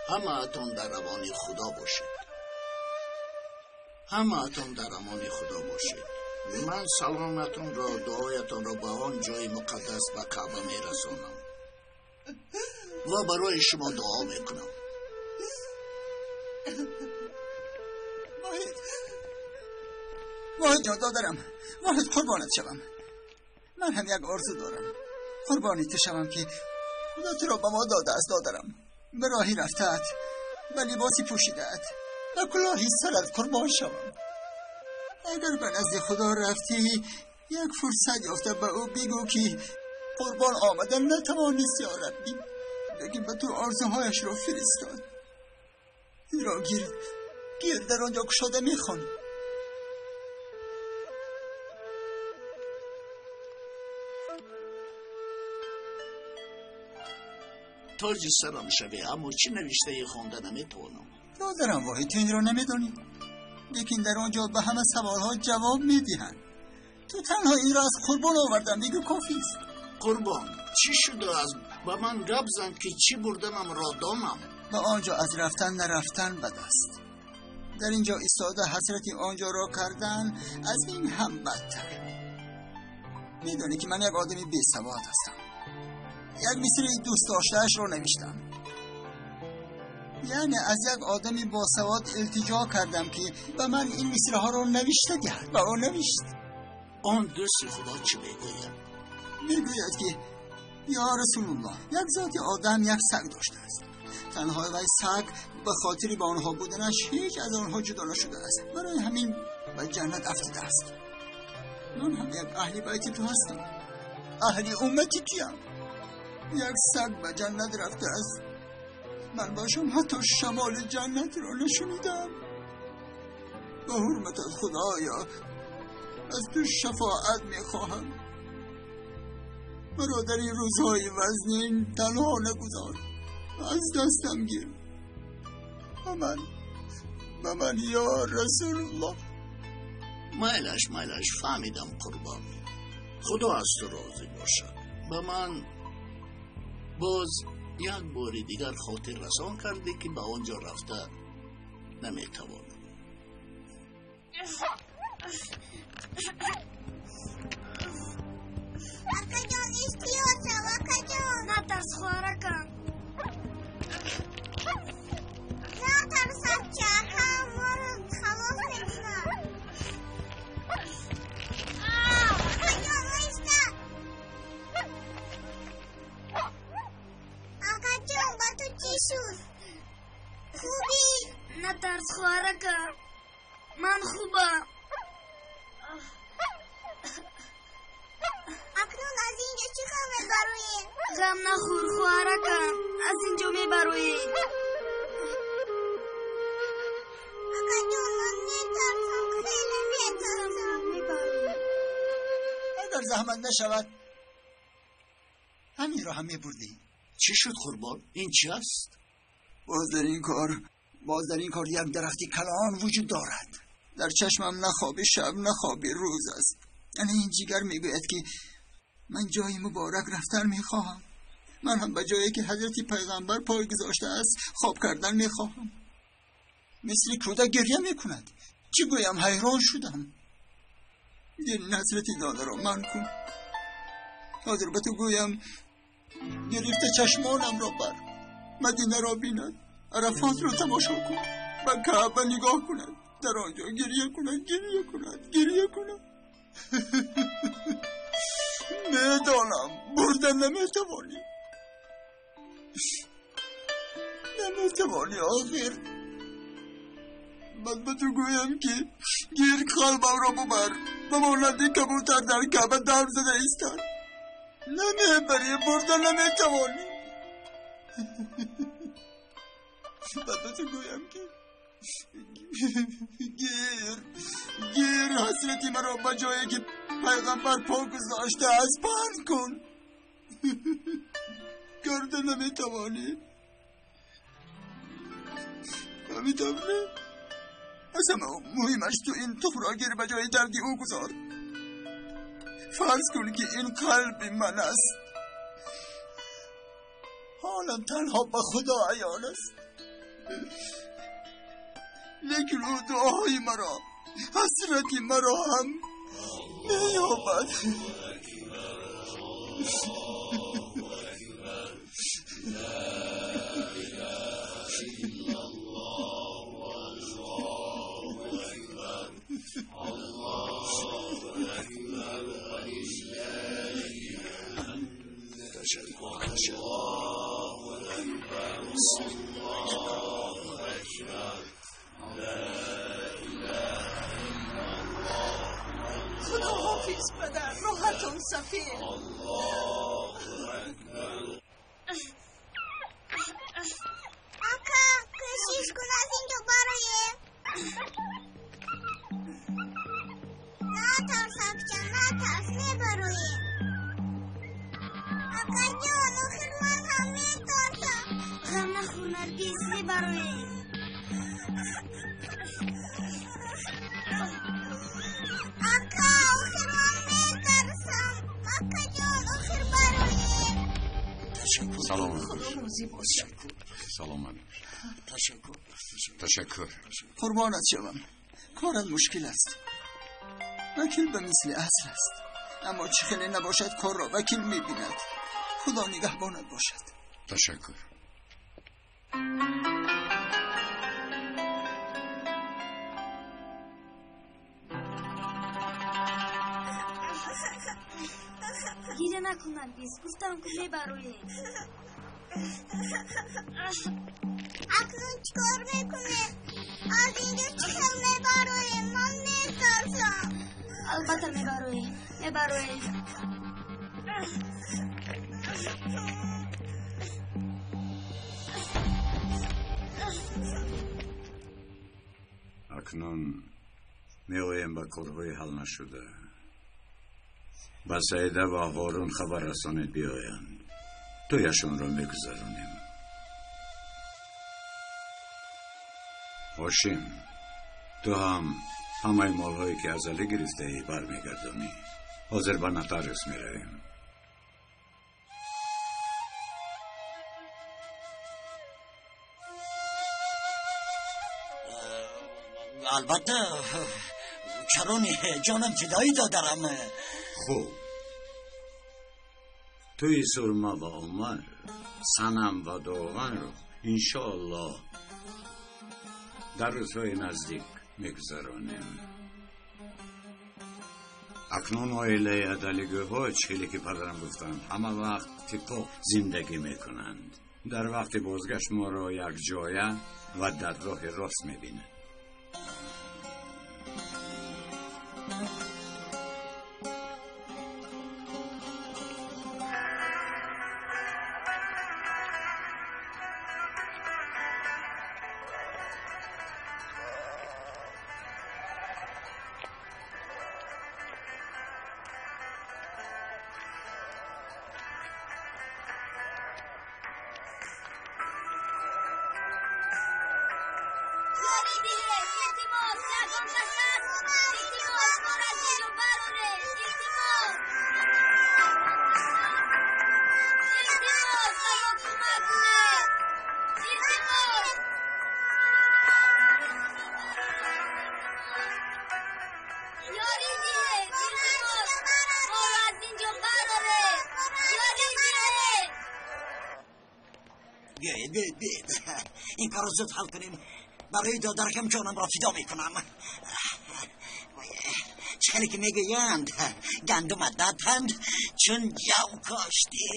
همه اتون در امان خدا باشید. همه اتون در امان خدا باشید. من سلامتون را دعایتون را به آن جای مقدس به کعبه می رسانم و برای شما دعا می کنم. واحد جان دادرم، واحد قربانت شوم. من هم یک آرزو دارم، قربانی تو شوم که خدا تو را به ما داده است دادرم. به راهی رفتت، به لباسی پوشیدت، به کلاهی سرت قربان شوم. اگر به نزد خدا رفتی یک فرصت یافته به او بگو که قربان آمدن نتوانست یا ربی، لیکن به تو آرزوهایش را فرستاد. را گیر در آنجا گشاده میخوانی. تاج سرم شوی اما چی نوشته خونده نمیتوانم. دادرم واحد تو این را نمیدانی، لیکن در آنجا به همه سوالها جواب میدهند. تو تنها این را از قربان آوردن بگو کافی است. قربان چی شده از به من گپ زن که چی بردنم را دانم. به آنجا از رفتن نرفتن بد است. در اینجا ایستاده حسرتی آنجا را کردن از این هم بدتر. میدانی که من یک آدمی بی سواد هستم. یک مصرع دوست داشته‌اش را نوشتم. یعنی از یک آدمی با سواد التجا کردم که به من این مصرع ها را نوشته دهد. به او نوشت. آن دوست خدا چی میگوید؟ میگوید که یا رسول الله، یک ذات آدم یک سگ داشته است. تنها وی سگ به خاطر با آنها بودنش هیچ از آنها جدا نشده است. برای همین به جنت افتاده است. من هم یک اهل بیت تو هستم، اهل امتی تویم. یک سگ به جنت رفته است، من باشم حتی شمال جنت را نشنیدم. به حرمت از خدایا از تو شفاعت میخواهم. مرا در این روزهای وزنین تنها نگذار، از دستم گیر. به من یا رسول الله. مایلش فهمیدم قربان. خدا از تو راضی باشد. به من باز یک باری دیگر خاطر رسان کرده که به آنجا رفته نمیتوانم. اکا جان اشتیاته اکا جان. نترس خوارکم. نترس اچه اکا ما رو خلاص نکنم. اکا جان ویسته. اکا جان با تو چی شد؟ خوبی؟ نترس خوارکم. من خوبم. اکنون از اینجا چی خواهد بروی؟ غم نخور خوارکم، از اینجا میبروی. اکا جان من میترسم، خیلی میترسم. اگر زحمت نشود همین را هم میبردی. چی شد قربان؟ این چی است؟ باز در این کار یک درختی کلان وجود دارد. در چشمم نه خواب شب نه خواب روز است. یعنی این جیگر میگوید که من جای مبارک رفتن میخواهم. من هم به جایی که حضرت پیغمبر پای گذاشته است خواب کردن میخواهم. مثل کودک گریه میکند. چی گویم؟ حیران شدم. این حضرت داده را من کن. حاضر به تو گویم گرفته چشمانم را بر مدینه را بیند، عرفات را تماشا کن، به کعبه نگاه کند، در آنجا گریه کند. میدانم بردن نمیتوانی آخر. من به تو گویم که گیر قلبم را ببر. به مانند کبوتر در کعبه دم زده ایستد. نمیبری، بردن نمیتوانی. من به تو گویم که گیر حسرتی مرا به جایی که پیغمبر پا گذاشته از پهن کن. کرده نمیتوانی. نمیتوانی. اصلا مهمش تو این تفراگیر به جای دردی او گذار. فرض کن که این قلب من است. حالم تنها به خدا عیان است. لیکن او دعاهای مرا، حسرتی مرا هم نیابد. خدا حافظ پدر، راحتون سفیر. آقا کشیش کن از اینجا برایم. نه ترس اکچن، نه ترس میبرایم. آقا جان آخر من هم میترسم. غم نخور نرگس میبرایم. آقا آخر من میترسم. آقا جان آخر برایم. سلام خدا روزی باشه. سلام علیکم. تشکر. قربانت شوم. کارم مشکل است. وکیل به مثل اصل است، اما چه خیلی نباشد کار را وکیل میبیند. خدا نگهبانت باشد. تشکر. گیره نکن نرگس، گفتم که میبرویم. اکنون چکار میکنه؟ از اینجا چکار میبرویم؟ من میترسم. البته میبرویم. اکنون میایم به کارهای حل نشده. با سعیده و هارون خبر رسانید بیایند. تویشون را میگذرانیم. هاشم، تو هم همه مالهایی که از علی گرفته ای برمیگردانی. حاضر به نتارس میرویم. البته چرانی جانم فدایی دادرم. خوب، توی سرما و عمر، سنم و دوغن رو انشاءالله در روزهای نزدیک میگذرانیم. اکنون آیله عدلیگه ها چیلی که پدرم گفتن همه وقت تو زندگی میکنند. در وقت بازگشت ما را یک جایه و در راه راست میبینه. این کار رو زود حل کنیم. برای دادرکم جانم را فدا میکنم. چه خیلی که میگویند گندم دادند چون جو کاشتی.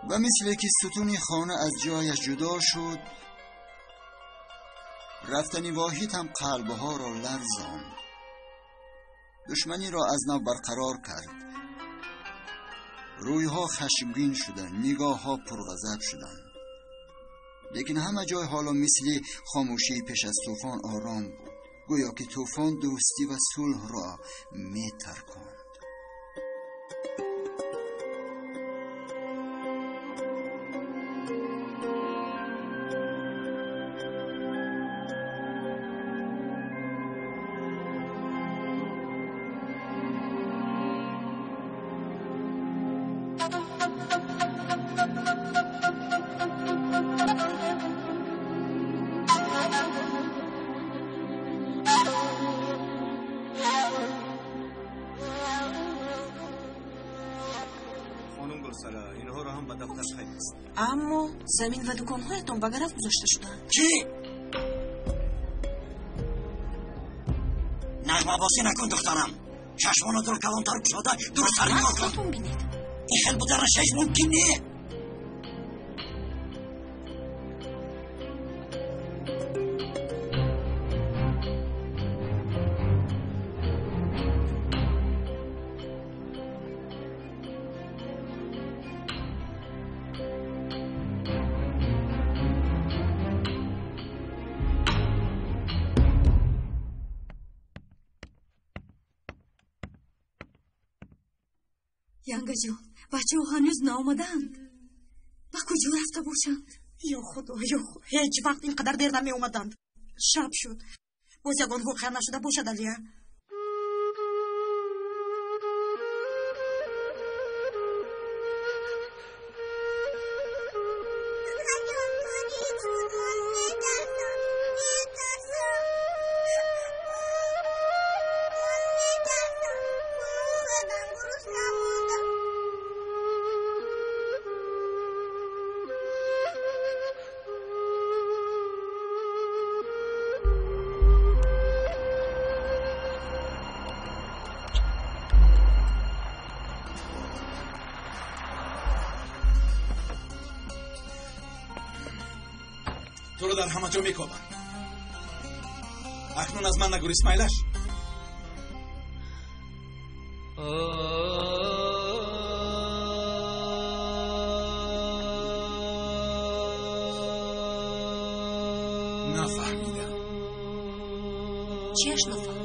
و مثل که ستونی خانه از جایش جدا شد، رفتنی واحد هم قلبها را لرزاند. دشمنی را از نو برقرار کرد. رویها خشمگین شدن، نگاه ها پرغضب شدن. لیکن همه جای حالا مثل خاموشی پیش از طوفان آرام بود، گویا که طوفان دوستی و صلح را میترکاند. اینها را هم به دفتر خیلیست. اما زمین و دکانهایتان به گرفت گذاشته شدن. چی؟ نغمه باسی نکن دخترم. چشمانت رو کلانتر شده درست سر نگاه کن. این خیلی بودرنشش ممکن نیست. янга ҷон, бачаҳо ҳанӯз наомадаанд. ба куҷо рафта бошанд? ё худо, ҳеҷ вақт ин қадар дер намеомаданд. шаб шуд. боз ягон воқеа нашуда бошад, алия? تو رو در همه جا میکوبم. اکنون از من نگو اسماعیلش. نفهمیدم. چیش نفهمیدم؟